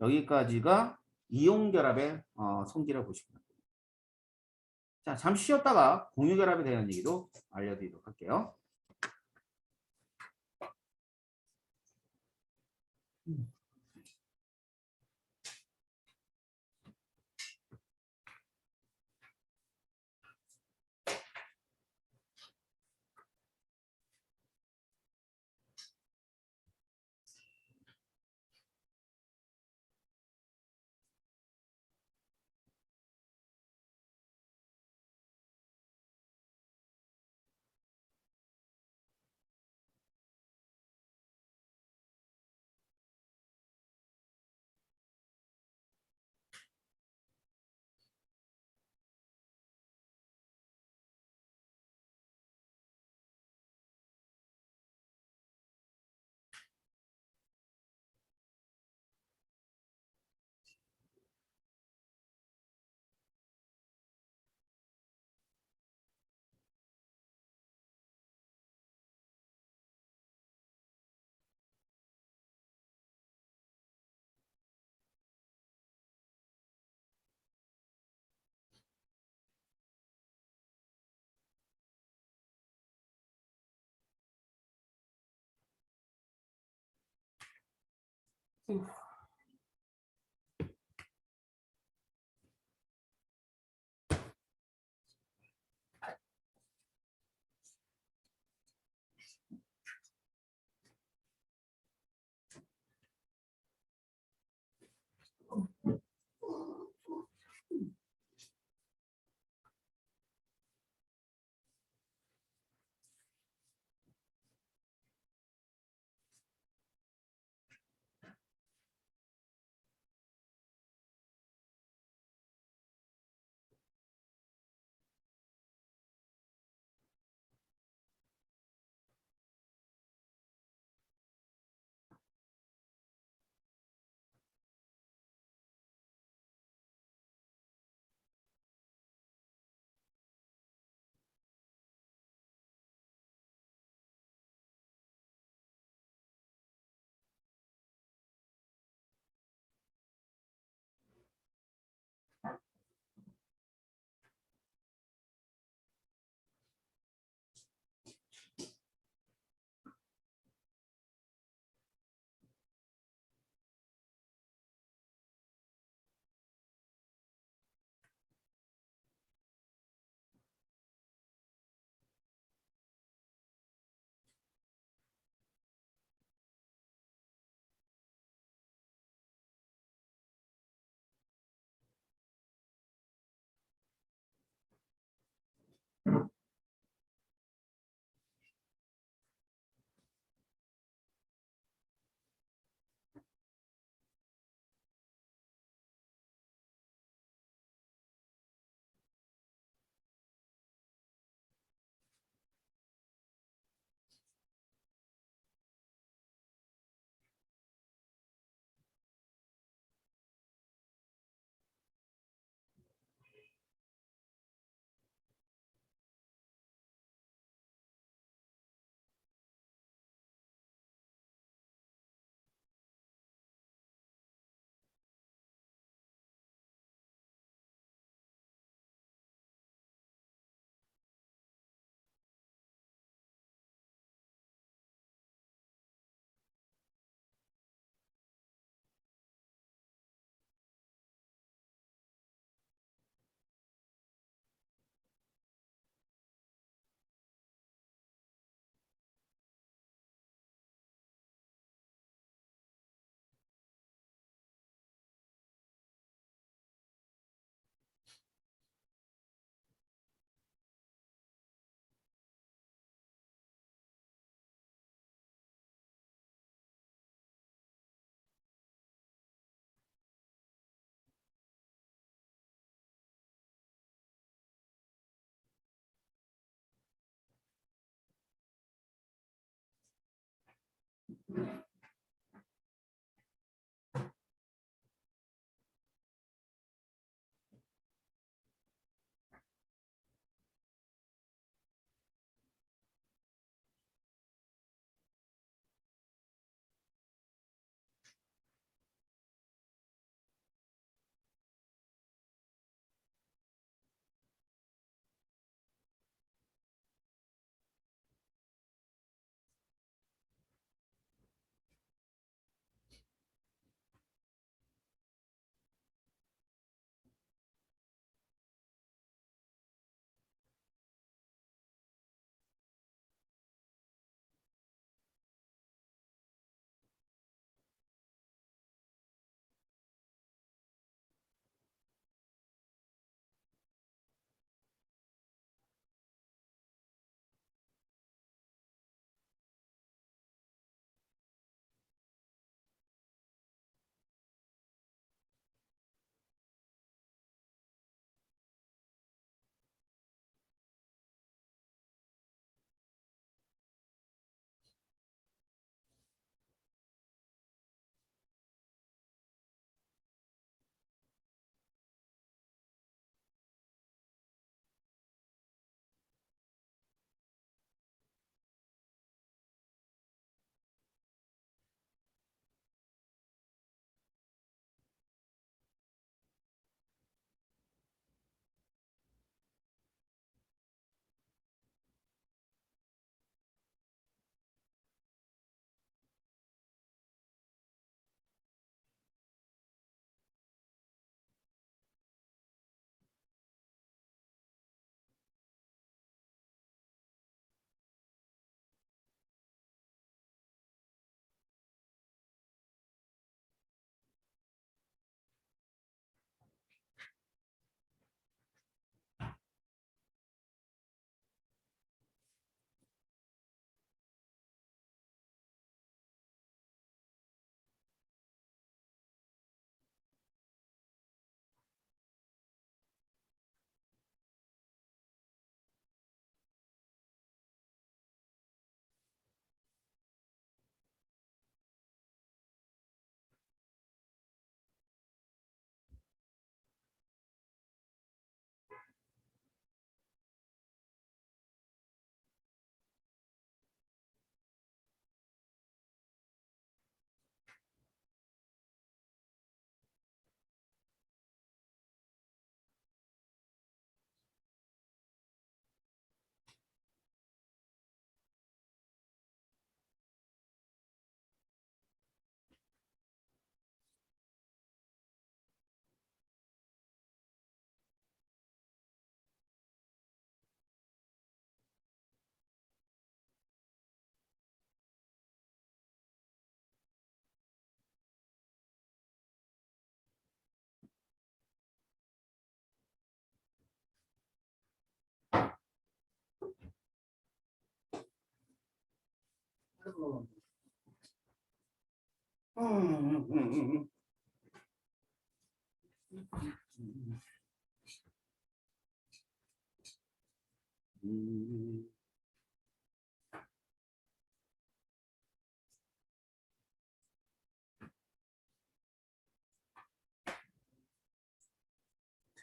A: 여기까지가 이온결합의 성질을 보시면 됩니다. 자, 잠시 쉬었다가 공유결합에 대한 얘기도 알려드리도록 할게요.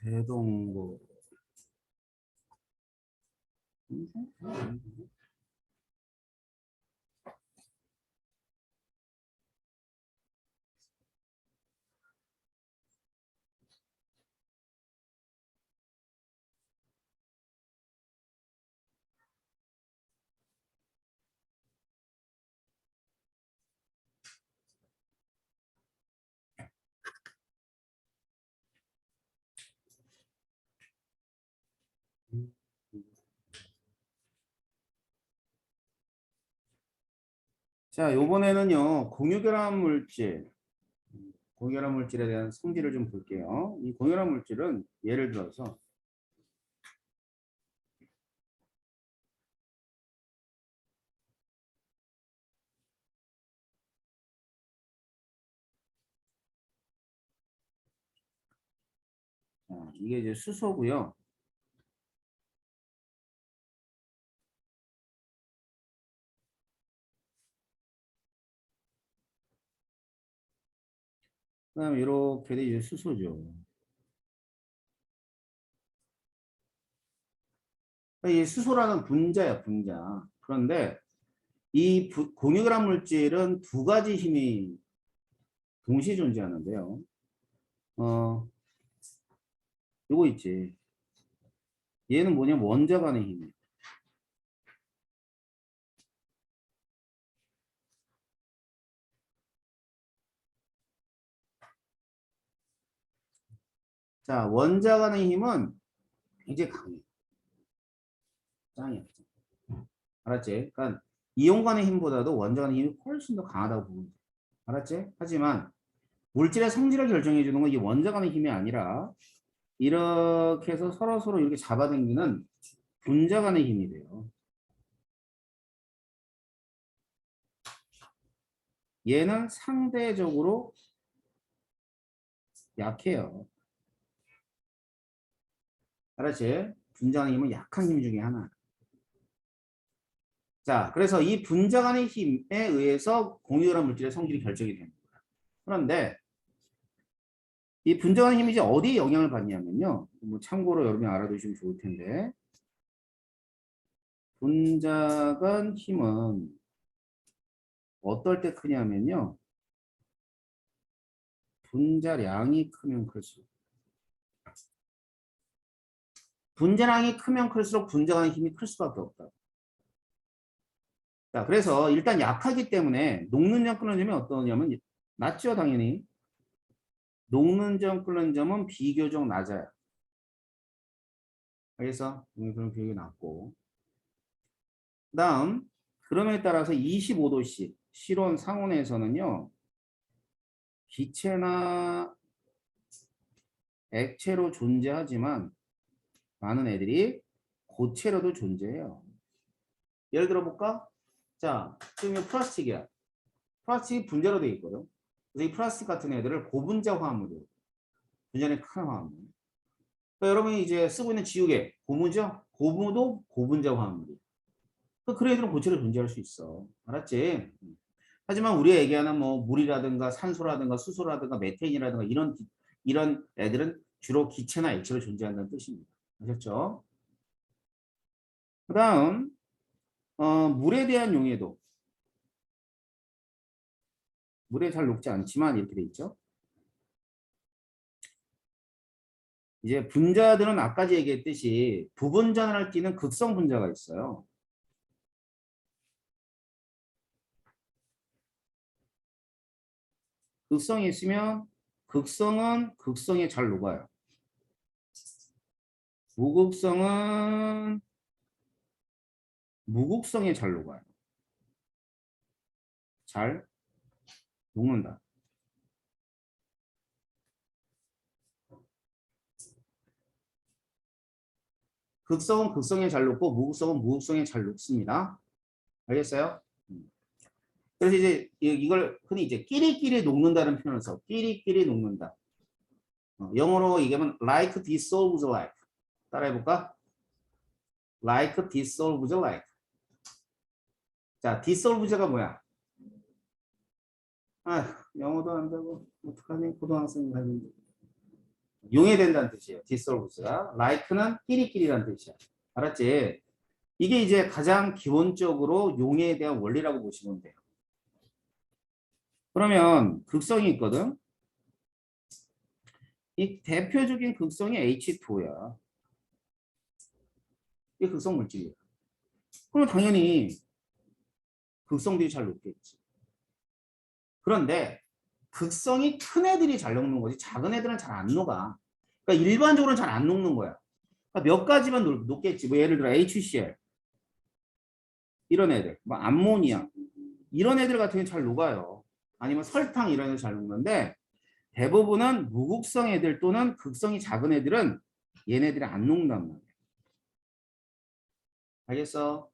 A: 대동고. 자, 요번에는요, 공유결합 물질, 공유결합 물질에 대한 성질을 좀 볼게요. 이 공유결합 물질은 예를 들어서 자, 이게 이제 수소고요. 그다음에 이렇게 돼 이제 수소죠. 이 수소라는 분자야, 분자. 그런데 이 공유결합 물질은 두 가지 힘이 동시에 존재하는데요. 요거 있지. 얘는 뭐냐면 원자 간의 힘이에요. 자, 원자 간의 힘은 굉장히 강해. 짱이야. 알았지? 그러니까 이온 간의 힘보다도 원자 간의 힘이 훨씬 더 강하다고 보면 돼. 알았지? 하지만 물질의 성질을 결정해 주는 건 이 원자 간의 힘이 아니라 이렇게 해서 서로 이렇게 잡아당기는 분자 간의 힘이 돼요. 얘는 상대적으로 약해요. 알았지? 분자 간의 힘은 약한 힘 중에 하나. 자, 그래서 이 분자 간의 힘에 의해서 공유결합 물질의 성질이 결정이 됩니다. 그런데 이 분자 간의 힘이 이제 어디에 영향을 받냐면요. 뭐 참고로 여러분이 알아두시면 좋을 텐데 분자 간 힘은 어떨 때 크냐면요. 분자량이 크면 클수록. 분자량이 크면 클수록 분자 간의 힘이 클 수밖에 없다. 자, 그래서 일단 약하기 때문에 녹는 점 끓는 점이 어떠냐면 낮죠, 당연히. 녹는 점 끓는 점은 비교적 낮아요. 그래서 그런 비교가 낮고. 그다음 그럼에 따라서 25도씨 실온 상온에서는요. 기체나 액체로 존재하지만 많은 애들이 고체로도 존재해요. 예를 들어 볼까? 자, 지금 이 플라스틱이야. 플라스틱이 분자로 되어 있거든. 그래서 이 플라스틱 같은 애들을 고분자 화합물이에요. 분자량이 큰 화합물. 그러니까 여러분이 이제 쓰고 있는 지우개, 고무죠? 고무도 고분자 화합물이에요. 그런 애들은 고체로 존재할 수 있어. 알았지? 하지만 우리가 얘기하는 뭐 물이라든가 산소라든가 수소라든가 메테인이라든가 이런 애들은 주로 기체나 액체로 존재한다는 뜻입니다. 아셨죠? 그다음 물에 대한 용해도 물에 잘 녹지 않지만 이렇게 돼 있죠. 이제 분자들은 아까 얘기했듯이 부분전환을 띠는 극성 분자가 있어요. 극성이 있으면 극성은 극성에 잘 녹아요. 무극성은 무극성에 잘 녹아요. 잘 녹는다. 극성은 극성에 잘 녹고 무극성은 무극성에 잘 녹습니다. 알겠어요? 그래서 이제 이걸 흔히 이제 끼리끼리 녹는다는 표현을 써. 끼리끼리 녹는다. 영어로 얘기하면 like dissolves like. 따라해볼까? like dissolves like. 자, dissolves가 뭐야? 아, 영어도 안 되고 어떡하니? 고등학생 가는데. 용해된다는 뜻이에요. dissolves가. like는 끼리끼리라는 뜻이야. 알았지? 이게 이제 가장 기본적으로 용해에 대한 원리라고 보시면 돼요. 그러면 극성이 있거든. 이 대표적인 극성이 H2야. 이게 극성 물질이야. 그럼 당연히 극성들이 잘 녹겠지. 그런데 극성이 큰 애들이 잘 녹는 거지 작은 애들은 잘 안 녹아. 그러니까 일반적으로는 잘 안 녹는 거야. 그러니까 몇 가지만 녹겠지. 뭐 예를 들어 HCl 이런 애들, 뭐 암모니아 이런 애들 같은 경우는 잘 녹아요. 아니면 설탕 이런 애들 잘 녹는데 대부분은 무극성 애들 또는 극성이 작은 애들은 얘네들이 안 녹는단 말이야. 알겠어?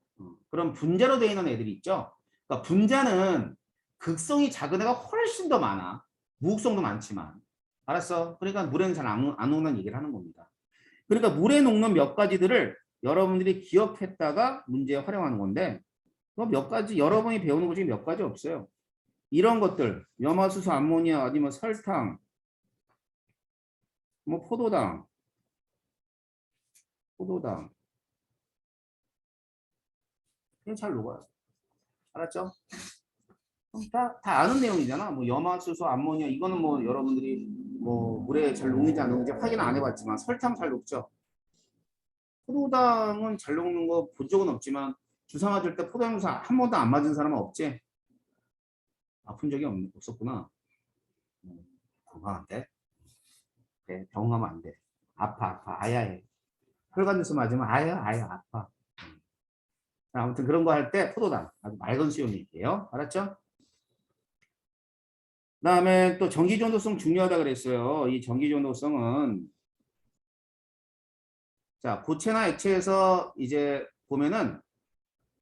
A: 그럼 분자로 되어 있는 애들이 있죠. 그러니까 분자는 극성이 작은 애가 훨씬 더 많아. 무극성도 많지만. 알았어? 그러니까 물에는 잘 안 녹는 얘기를 하는 겁니다. 그러니까 물에 녹는 몇 가지들을 여러분들이 기억했다가 문제에 활용하는 건데 몇 가지 여러분이 배우는 것 중에 몇 가지 없어요. 이런 것들 염화수소, 암모니아 아니면 설탕, 뭐 포도당 그냥 잘 녹아요. 알았죠? 다 아는 내용이잖아. 뭐 염화수소, 암모니아 이거는 뭐 여러분들이 뭐 물에 잘 녹는지 안 녹는지 확인 안 해봤지만 설탕 잘 녹죠. 포도당은 잘 녹는 거 본 적은 없지만 주사 맞을 때 포도당 주사 한 번도 안 맞은 사람은 없지? 아픈 적이 없었구나. 건강한데? 네, 병원 가면 안 돼. 아파 아야해. 혈관 주사 맞으면 아야 아파. 아무튼 그런 거 할 때 포도당 아주 맑은 수용일게요. 알았죠? 그다음에 또 전기 전도성 중요하다 그랬어요. 이 전기 전도성은 자 고체나 액체에서 이제 보면은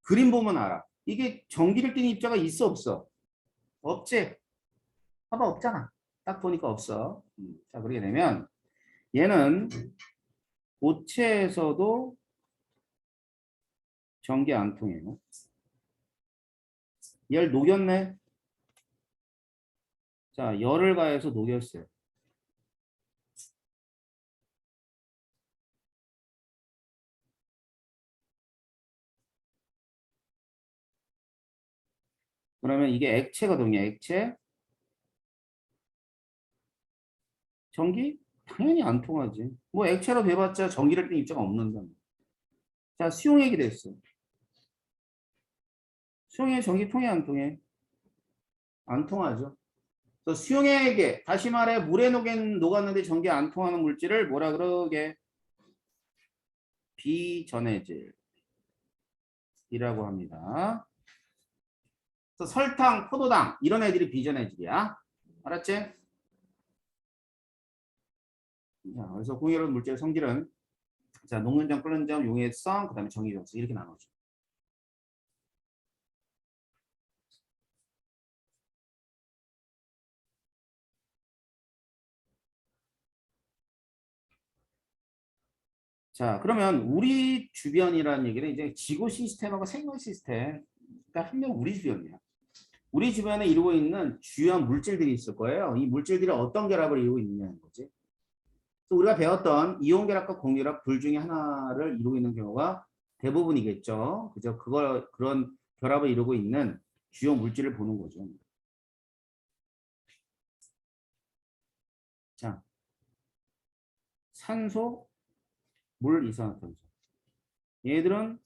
A: 그림 보면 알아. 이게 전기를 띠는 입자가 있어 없어? 없지? 봐봐 없잖아. 딱 보니까 없어. 자 그렇게 되면 얘는 고체에서도 전기 안 통해요. 얘를 녹였네. 자 열을 가해서 녹였어요. 그러면 이게 액체거든요. 액체. 전기? 당연히 안 통하지. 뭐 액체로 돼봤자 전기를 띠는 입자가 없는데. 자 수용액이 됐어. 수용액 전기 통해 안 통해? 안 통하죠. 그래서 수용액에 다시 말해 물에 녹았는데 전기 안 통하는 물질을 뭐라 그러게? 비전해질이라고 합니다. 그래서 설탕, 포도당 이런 애들이 비전해질이야. 알았지? 자, 그래서 공유로운 물질의 성질은 자 녹는 점, 끓는 점, 용해성, 그다음에 정의정수 이렇게 나눠져. 자, 그러면 우리 주변이라는 얘기는 이제 지구 시스템하고 생명 시스템, 그러니까 한 명 우리 주변이야. 우리 주변에 이루고 있는 주요한 물질들이 있을 거예요. 이 물질들이 어떤 결합을 이루고 있느냐는 거지. 우리가 배웠던 이온 결합과 공결합 둘 중에 하나를 이루고 있는 경우가 대부분이겠죠. 그죠? 그런 결합을 이루고 있는 주요 물질을 보는 거죠. 자, 산소, 물, 이산화탄소. 얘들은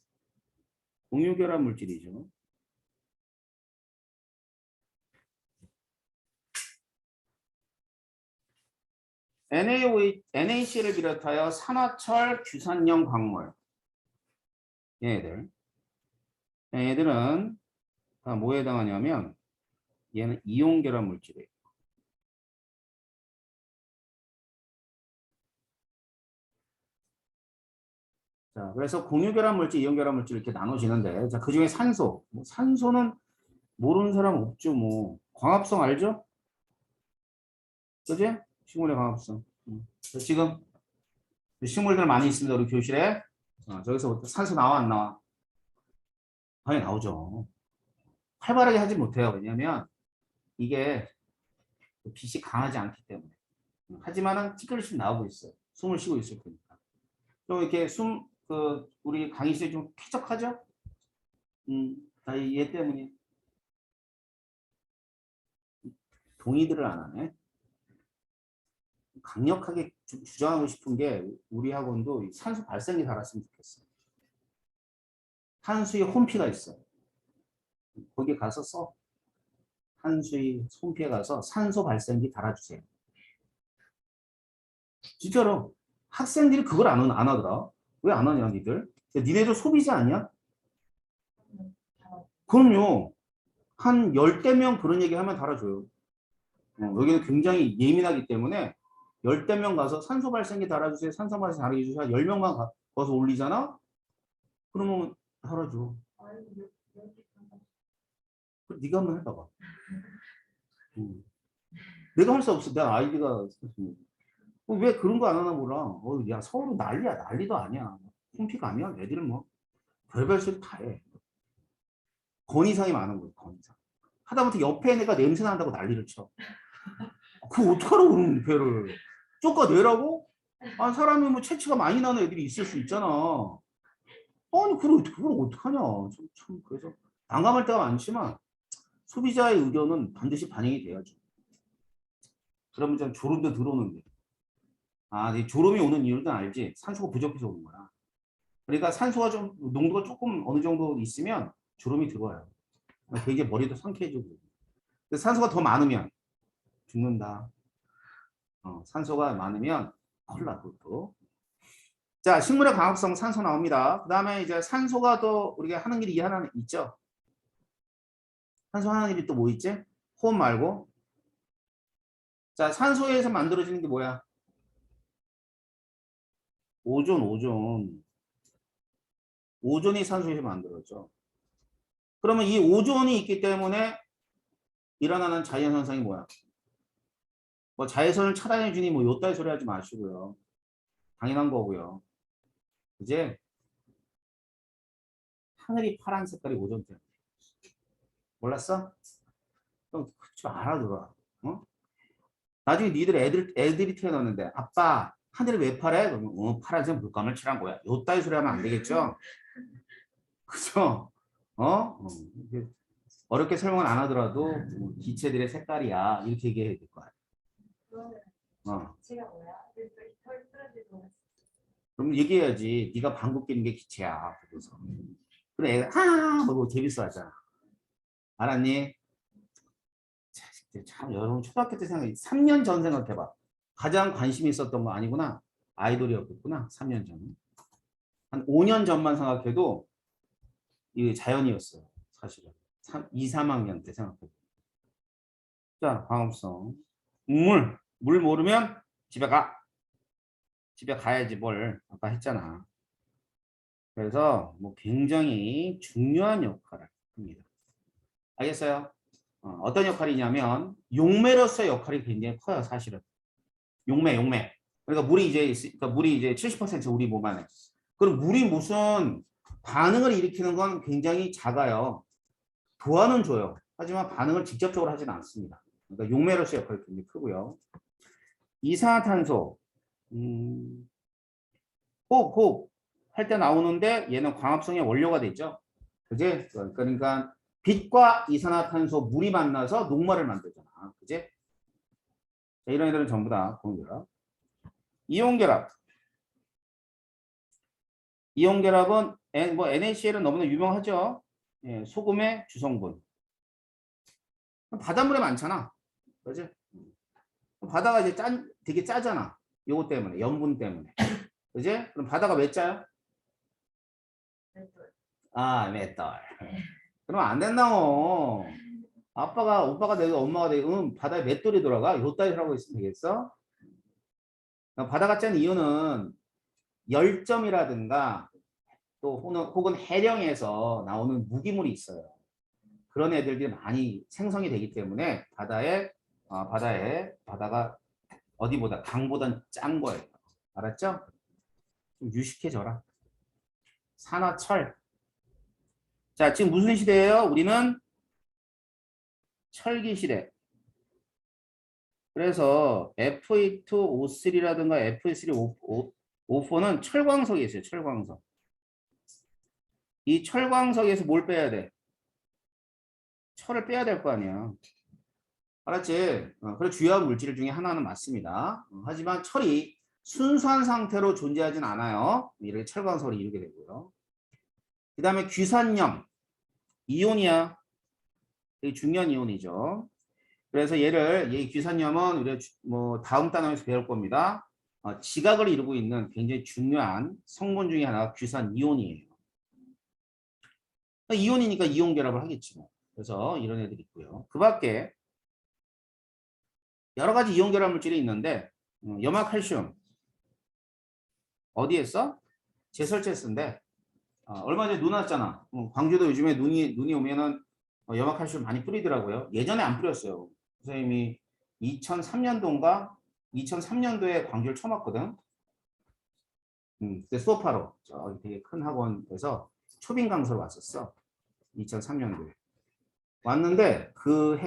A: 공유결합 물질이죠. NaCl을 비롯하여 산화철, 규산염, 광물. 얘들은 다 뭐에 해당하냐면 얘는 이온 결합 물질이에요. 자, 그래서 공유 결합 물질, 이온 결합 물질 이렇게 나눠지는데 자, 그중에 산소. 산소는 모르는 사람 없죠, 뭐. 광합성 알죠? 그지? 식물의 광합성. 지금 식물들 많이 있습니다, 우리 교실에. 저기서부터 산소 나와, 안 나와? 당연히 나오죠. 활발하게 하지 못해요. 왜냐면 이게 빛이 강하지 않기 때문에. 하지만은 찌그러씩 나오고 있어요. 숨을 쉬고 있을 테니까. 좀 이렇게 우리 강의 시에 좀 쾌적하죠? 다 얘 때문에. 동의들을 안 하네. 강력하게 주장하고 싶은 게 우리 학원도 산소 발생기 달았으면 좋겠어요. 한수의 홈피가 있어. 거기 가서 써. 한수의 홈피에 가서 산소 발생기 달아주세요. 진짜로 학생들이 그걸 안 하더라. 왜 안 하냐 니들? 니네도 소비자 아니야? 그럼요. 한 10대 명 그런 얘기 하면 달아줘요. 여기는 굉장히 예민하기 때문에 10대 명 가서 산소 발생기 달아주세요. 산소 발생기 달아주세요. 10명만 가서 올리잖아? 그러면 달아줘. 네가 한번 해봐봐. 내가 할 수 없어. 내 아이디가 왜 그런 거 안 하나 몰라. 야 서울은 난리야. 난리도 아니야. 홈피가 아니야. 애들은 뭐 별별 소리 다 해. 건의사항이 많은 거예요. 건의사항. 하다못해 옆에 애가 냄새 난다고 난리를 쳐. 그거 어떡하라고 그러는 배를. 쫓아내라고? 아 사람이 뭐 체취가 많이 나는 애들이 있을 수 있잖아. 아니 그걸 어떡하냐. 참 그래서 난감할 때가 많지만 소비자의 의견은 반드시 반영이 돼야죠. 그러면 좀 졸음도 들어오는데. 이 졸음이 오는 이유는 알지? 산소가 부족해서 오는 거야. 그러니까 산소가 좀 농도가 조금 어느 정도 있으면 졸음이 들어와요. 굉장히 머리도 상쾌해지고. 산소가 더 많으면 죽는다. 산소가 많으면 큰일 나 그것도. 자, 식물의 광합성 산소 나옵니다. 그 다음에 이제 산소가 또 우리가 하는 일이 하나 있죠. 산소 하는 일이 또 뭐 있지? 호흡 말고. 자, 산소에서 만들어지는 게 뭐야? 오존. 오존이 산소에서 만들어져. 그러면 이 오존이 있기 때문에 일어나는 자연현상이 뭐야? 뭐 자외선을 차단해 주니 뭐 요따위 소리 하지 마시고요. 당연한 거고요. 이제 하늘이 파란 색깔이 오존 때문에. 몰랐어? 좀 알아들어. 나중에 니들 애들이 태어났는데 아빠 하늘이 왜 파래? 그러면 파란색 물감을 칠한 거야. 요따위 소리 하면 안 되겠죠? 그죠? 어렵게 설명을 안 하더라도 기체들의 색깔이야. 이렇게 얘기해야 될 거야.
B: 기체가 뭐야?
A: 그럼 얘기해야지. 네가 방귀 뀌는 게 기체야. 그래서. 그래 애가 뭐 재밌어 하잖아. 알았니? 참 여러분 초등학교 때 생각해. 3년 전 생각해봐. 가장 관심이 있었던 거 아니구나. 아이돌이었겠구나. 3년 전. 한 5년 전만 생각해도 이게 자연이었어요. 사실은. 2, 3학년 때 생각해도. 자, 광합성. 물 모르면 집에 가. 집에 가야지 뭘. 아까 했잖아. 그래서 뭐 굉장히 중요한 역할을 합니다. 알겠어요? 어떤 역할이냐면 용매로서의 역할이 굉장히 커요, 사실은. 용매. 그러니까 물이 이제 70% 우리 몸 안에. 그럼 물이 무슨 반응을 일으키는 건 굉장히 작아요. 도와는 줘요. 하지만 반응을 직접적으로 하지는 않습니다. 그러니까 용매로서의 역할이 굉장히 크고요. 이산화탄소. 호흡 할 때 나오는데 얘는 광합성의 원료가 되죠. 그지? 그러니까 빛과 이산화탄소 물이 만나서 녹말을 만들잖아. 그지? 자, 이런 애들은 전부 다 공결합. 이온결합은 뭐 NaCl은 너무나 유명하죠. 예, 소금의 주성분. 바닷물에 많잖아. 그지? 바다가 이제 되게 짜잖아. 요거 때문에, 염분 때문에. 그지? 그럼 바다가 왜 짜요? 맷돌. 그럼 안 된다고. 오빠가 되고 엄마가 되고 바다에 맷돌이 들어가. 요 따위를 하고 있으면 되겠어? 바다가 짠 이유는 열점이라든가 또 혹은 해령에서 나오는 무기물이 있어요. 그런 애들이 많이 생성이 되기 때문에 바다가 어디보다 강보단 짠 거예요. 알았죠? 좀 유식해져라. 산화 철. 자, 지금 무슨 시대예요? 우리는 철기 시대. 그래서 Fe2O3라든가 Fe3O4는 철광석이 있어요. 철광석. 이 철광석에서 뭘 빼야 돼? 철을 빼야 될 거 아니야. 알았지? 그래 주요한 물질 중에 하나는 맞습니다. 하지만 철이 순수한 상태로 존재하진 않아요. 이렇게 철광석을 이루게 되고요. 그 다음에 귀산염. 이온이야. 되게 중요한 이온이죠. 그래서 이 귀산염은 우리가 뭐 다음 단원에서 배울 겁니다. 지각을 이루고 있는 굉장히 중요한 성분 중에 하나가 귀산이온이에요. 이온이니까 이온 결합을 하겠지 뭐. 그래서 이런 애들이 있고요. 그 밖에 여러 가지 이온 결합 물질이 있는데 염화칼슘 어디에 써? 제설제스인데 얼마 전에 눈 왔잖아. 광주도 요즘에 눈이 오면은 염화칼슘 많이 뿌리더라고요. 예전에 안 뿌렸어요. 선생님이 2003년도에 광주를 처음 왔거든. 그때 수업하러 저기 되게 큰 학원에서 초빙 강사로 왔었어. 2003년도에. 왔는데 그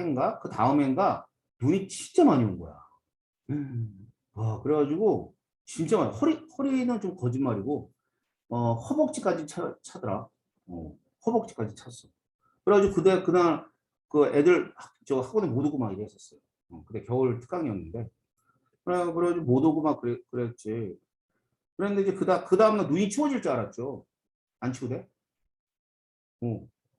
A: 다음 해인가 눈이 진짜 많이 온 거야. 그래가지고 진짜 많이 허리는 좀 거짓말이고 허벅지까지 차더라. 허벅지까지 찼어. 그래가지고 그날 그 애들 저 학원에 못 오고 막 이랬었어요. 그때 겨울 특강이었는데 그래가지고 못 오고 막 그랬지. 그런데 이제 그 다음날 눈이 추워질 줄 알았죠. 안 추우대?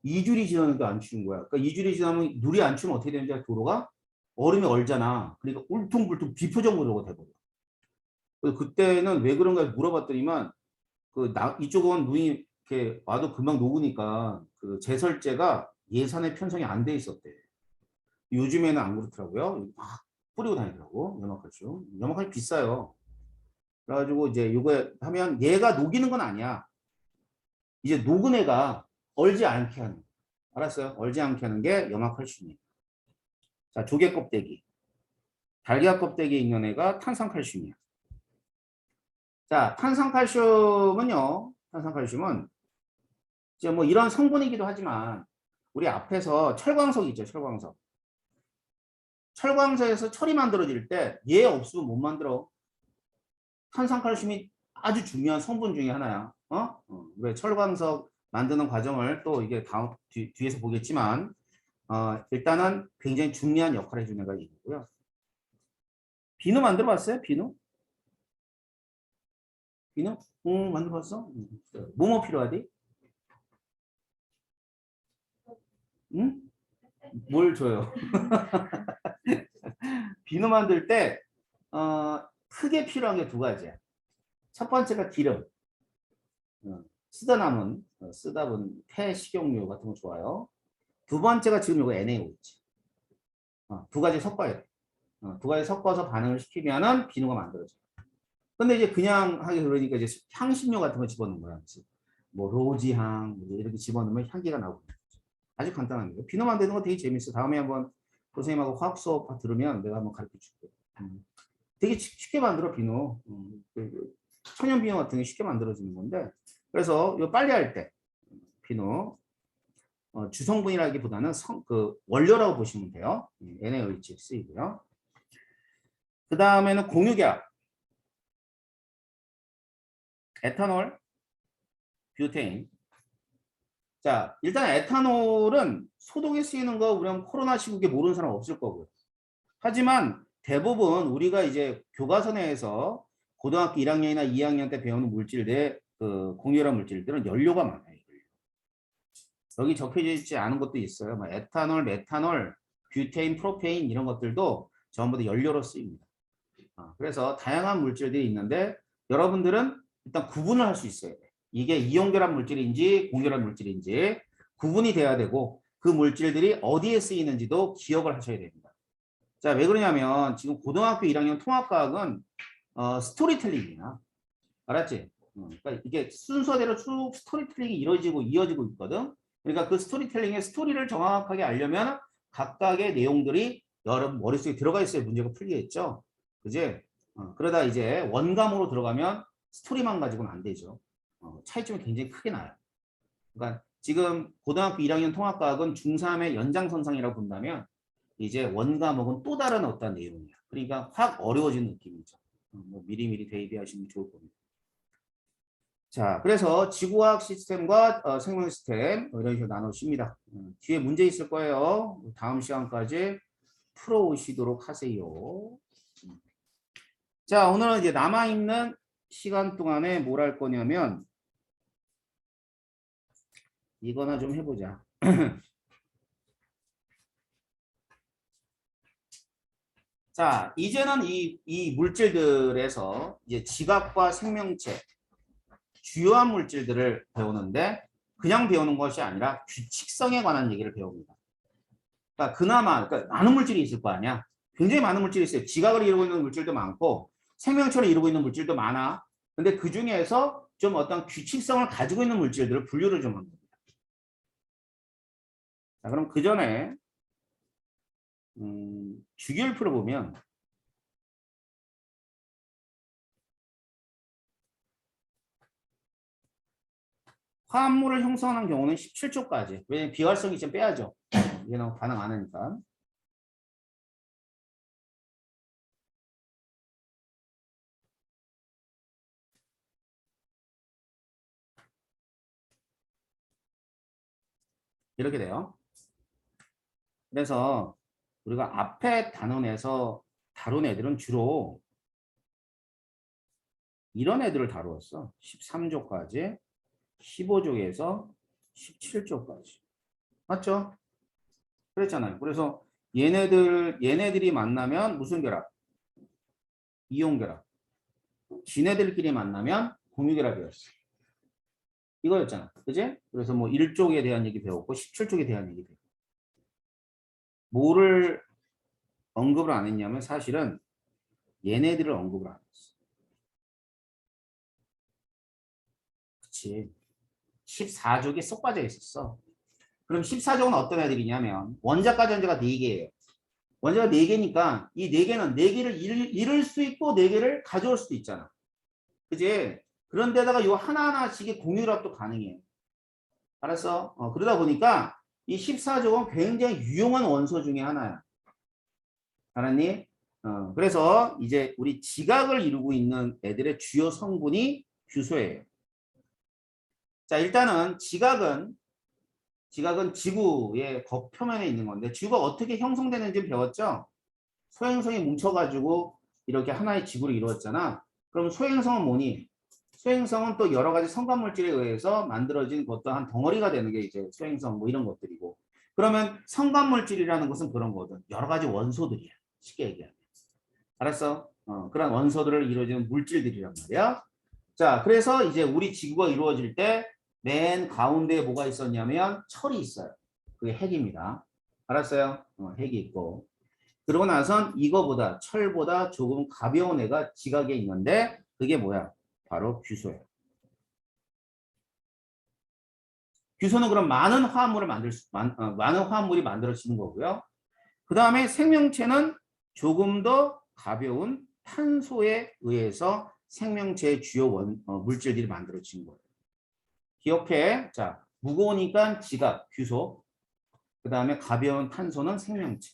A: 2주일이 지났는데 안 추운 거야. 그러니까 2주일이 지나면 물이 안 추면 어떻게 되는지 도로가 얼음이 얼잖아. 그러니까 울퉁불퉁 비표정도로가 돼버려. 그래서 그때는 왜 그런가 물어봤더니만 이쪽은 눈이 이렇게 와도 금방 녹으니까 그 제설제가 예산에 편성이 안 돼 있었대. 요즘에는 안 그렇더라고요. 막 뿌리고 다니더라고. 염화칼슘 비싸요. 그래가지고 이제 이거 하면 얘가 녹이는 건 아니야. 이제 녹은 애가 얼지 않게 하는. 알았어요? 얼지 않게 하는 게 염화칼슘이에요. 자, 조개 껍데기. 달걀 껍데기에 있는 애가 탄산칼슘이야. 자, 탄산칼슘은 이제 뭐 이런 성분이기도 하지만 우리 앞에서 철광석 있죠, 철광석. 철광석에서 철이 만들어질 때 얘 없으면 못 만들어. 탄산칼슘이 아주 중요한 성분 중에 하나야. 왜 철광석 만드는 과정을 또 이게 뒤에서 보겠지만 일단은 굉장히 중요한 역할을 해주는 애가 있고요. 비누 만들어 봤어요? 비누? 만들어 봤어? 뭐뭐 필요하디? 응? 뭘 줘요? 비누 만들 때 크게 필요한 게 두 가지야. 첫 번째가 기름. 쓰다 보는 폐 식용유 같은 거 좋아요. 두 번째가 지금 이거 NaO 있지. 두 가지 섞어야 돼. 두 가지 섞어서 반응을 시키면은 비누가 만들어져. 근데 이제 그냥 하기 그러니까 이제 향신료 같은 거 집어넣는 거야. 뭐 로지향 이렇게 집어넣으면 향기가 나고. 아주 간단합니다. 비누 만드는 거 되게 재밌어. 다음에 한번 선생님하고 화학 수업 들으면 내가 한번 가르쳐 줄게. 되게 쉽게 만들어 비누. 천연 비누 같은 게 쉽게 만들어지는 건데. 그래서 이거 빨리 할 때 비누 주성분이라기보다는 원료라고 보시면 돼요. NaOH 쓰이고요. 그 다음에는 공유계약, 에탄올, 뷰테인. 자, 일단 에탄올은 소독에 쓰이는 거 우리는 코로나 시국에 모르는 사람 없을 거고요. 하지만 대부분 우리가 이제 교과서 내에서 고등학교 1학년이나 2학년 때 배우는 물질들, 공유결합 물질들은 연료가 많아요. 여기 적혀져 있지 않은 것도 있어요. 뭐 에탄올, 메탄올, 뷰테인, 프로페인 이런 것들도 전부 다 연료로 쓰입니다. 그래서 다양한 물질들이 있는데 여러분들은 일단 구분을 할 수 있어야 돼요. 이게 이온결합 물질인지 공결합 물질인지 구분이 돼야 되고 그 물질들이 어디에 쓰이는지도 기억을 하셔야 됩니다. 자, 왜 그러냐면 지금 고등학교 1학년 통합과학은 스토리텔링이야. 알았지? 그러니까 이게 순서대로 쭉 스토리텔링이 이어지고 있거든. 그러니까 그 스토리텔링의 스토리를 정확하게 알려면 각각의 내용들이 여러분 머릿속에 들어가 있어야 문제가 풀리겠죠. 그지? 그러다 이제 원감으로 들어가면 스토리만 가지고는 안 되죠. 차이점이 굉장히 크게 나요. 그러니까 지금 고등학교 1학년 통합과학은 중3의 연장선상이라고 본다면 이제 원과목은 또 다른 어떤 내용이야. 그러니까 확 어려워진 느낌이죠. 뭐 미리미리 대비하시면 좋을 겁니다. 자, 그래서 지구과학 시스템과 생명 시스템 이런 식으로 나누십니다. 뒤에 문제 있을 거예요. 다음 시간까지 풀어오시도록 하세요. 자, 오늘은 이제 남아있는 시간 동안에 뭘 할 거냐면 이거나 좀 해보자. 자, 이제는 이 물질들에서 이제 지각과 생명체, 주요한 물질들을 배우는데 그냥 배우는 것이 아니라 규칙성에 관한 얘기를 배웁니다. 그러니까 그러니까 많은 물질이 있을 거 아니야. 굉장히 많은 물질이 있어요. 지각을 이루고 있는 물질도 많고 생명체를 이루고 있는 물질도 많아. 근데 그 중에서 좀 어떤 규칙성을 가지고 있는 물질들을 분류를 좀 합니다. 자, 그럼 그 전에 주기율표를 보면 화합물을 형성하는 경우는 17초까지. 왜냐면 비활성이 좀 빼야죠. 이게 너무 반응 안 하니까. 이렇게 돼요. 그래서 우리가 앞에 단원에서 다룬 애들은 주로 이런 애들을 다루었어. 13조까지, 15조에서 17조까지. 맞죠? 그랬잖아요. 그래서 얘네들이 만나면 무슨 결합? 이온 결합. 지네들끼리 만나면 공유 결합이었어. 이거였잖아. 그지? 그래서 뭐 1쪽에 대한 얘기 배웠고 17쪽에 대한 얘기 배웠고. 뭐를 언급을 안 했냐면 사실은 얘네들을 언급을 안 했어. 그치. 14족이 쏙 빠져 있었어. 그럼 14족은 어떤 애들이냐면 원자과 전자가 4개예요. 원자가 4개니까 이 4개는 4개를 잃을 수 있고 4개를 가져올 수도 있잖아. 그지? 그런데다가 요 하나하나씩의 공유랍도 가능해요. 알았어? 그러다 보니까 이 14족은 굉장히 유용한 원소 중에 하나야. 알았니? 그래서 이제 우리 지각을 이루고 있는 애들의 주요 성분이 규소예요. 자, 일단은 지각은 지구의 겉표면에 있는 건데 지구가 어떻게 형성되는지 배웠죠? 소행성이 뭉쳐가지고 이렇게 하나의 지구를 이루었잖아. 그럼 소행성은 뭐니? 소행성은 또 여러 가지 성간물질에 의해서 만들어진 어떠한 덩어리가 되는 게 이제 소행성 뭐 이런 것들이고. 그러면 성간물질이라는 것은 그런 거거든. 여러 가지 원소들이야. 쉽게 얘기하면. 알았어? 그런 원소들을 이루어지는 물질들이란 말이야. 자, 그래서 이제 우리 지구가 이루어질 때 맨 가운데에 뭐가 있었냐면 철이 있어요. 그게 핵입니다. 알았어요? 핵이 있고. 그러고 나선 이거보다 철보다 조금 가벼운 애가 지각에 있는데 그게 뭐야? 바로 규소예요. 규소는 그럼 많은 화합물이 만들어지는 거고요. 그 다음에 생명체는 조금 더 가벼운 탄소에 의해서 생명체의 주요 물질들이 만들어진 거예요. 기억해. 자, 무거우니까 지각, 규소. 그 다음에 가벼운 탄소는 생명체.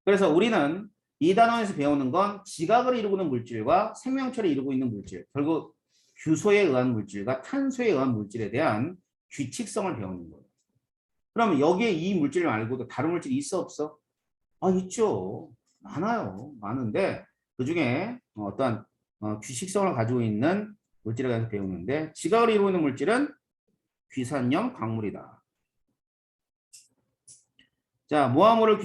A: 그래서 우리는 이 단원에서 배우는 건 지각을 이루는 물질과 생명체를 이루고 있는 물질, 결국 규소에 의한 물질과 탄소에 의한 물질에 대한 규칙성을 배우는 거예요. 그러면 여기에 이 물질 말고도 다른 물질이 있어 없어? 있죠. 많아요. 많은데 그중에 어떤 규칙성을 가지고 있는 물질에 대해서 배우는데 지각을 이루고 있는 물질은 귀산염 광물이다. 자, 모화물을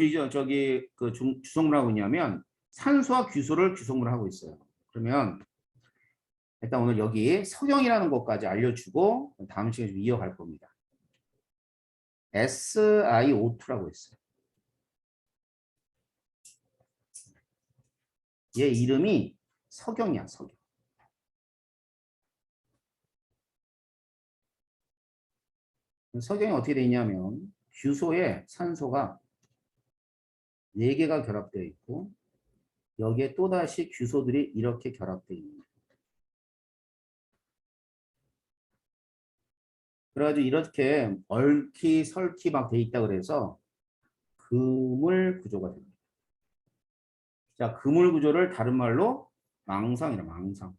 A: 주성물 하고 있냐면 산소와 규소를 주성물 하고 있어요. 그러면 일단 오늘 여기 석영이라는 것까지 알려주고 다음 시간에 좀 이어갈 겁니다. SiO2라고 있어요. 얘 이름이 석영이야, 석영. 석영이 어떻게 돼 있냐면 규소에 산소가 4개가 결합되어 있고 여기에 또다시 규소들이 이렇게 결합되어 있는 거예요. 그래가지고 이렇게 얽히 설키 막 돼 있다 그래서 그물 구조가 됩니다. 자, 그물 구조를 다른 말로 망상이라 망상.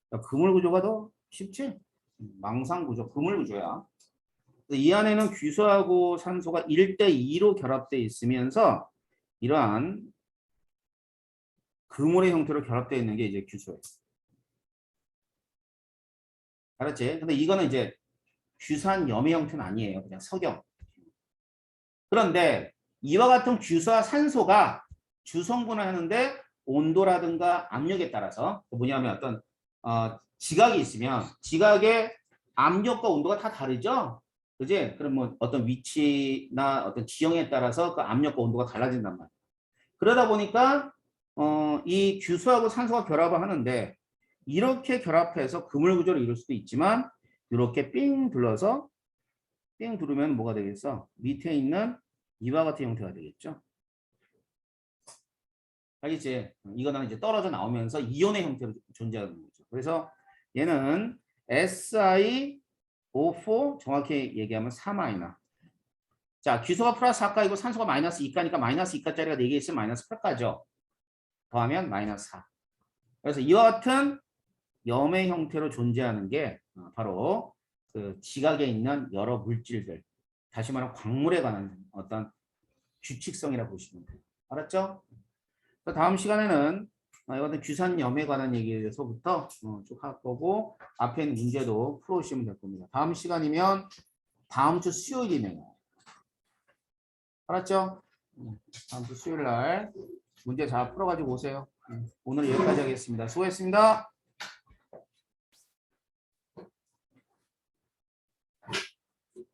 A: 자, 그물 구조가 더 쉽지? 망상 구조, 그물 구조야. 이 안에는 규소하고 산소가 1대2로 결합되어 있으면서 이러한 그물의 형태로 결합되어 있는 게 이제 규소예요. 알았지? 근데 이거는 이제 규산염의 형태는 아니에요. 그냥 석영. 그런데 이와 같은 규소와 산소가 주성분을 하는데 온도라든가 압력에 따라서 뭐냐면 어떤 지각이 있으면 지각의 압력과 온도가 다 다르죠. 그지? 그럼 뭐 어떤 위치나 어떤 지형에 따라서 그 압력과 온도가 달라진단 말이에요. 그러다 보니까 이 규소하고 산소가 결합을 하는데 이렇게 결합해서 그물 구조를 이룰 수도 있지만 이렇게 삥 둘러서 삥 두르면 뭐가 되겠어? 밑에 있는 이와 같은 형태가 되겠죠. 알겠지? 이거는 이제 떨어져 나오면서 이온의 형태로 존재하는 거죠. 그래서 얘는 SiO4 정확히 얘기하면 4마이너. 자, 규소가 플러스 4가이고 산소가 마이너스 2가니까 마이너스 2가짜리가 4개 있으면 마이너스 8가죠. 더하면 마이너스 4. 그래서 이와 같은 염의 형태로 존재하는 게 바로 그 지각에 있는 여러 물질들. 다시 말하면 광물에 관한 어떤 규칙성이라고 보시면 돼요. 알았죠? 다음 시간에는 이것은 규산염에 관한 얘기에서부터 쭉 할 거고 앞에 있는 문제도 풀어오시면 될 겁니다. 다음 시간이면 다음 주 수요일이네요. 알았죠? 다음 주 수요일 날 문제 잘 풀어가지고 오세요. 오늘 여기까지 하겠습니다. 수고했습니다.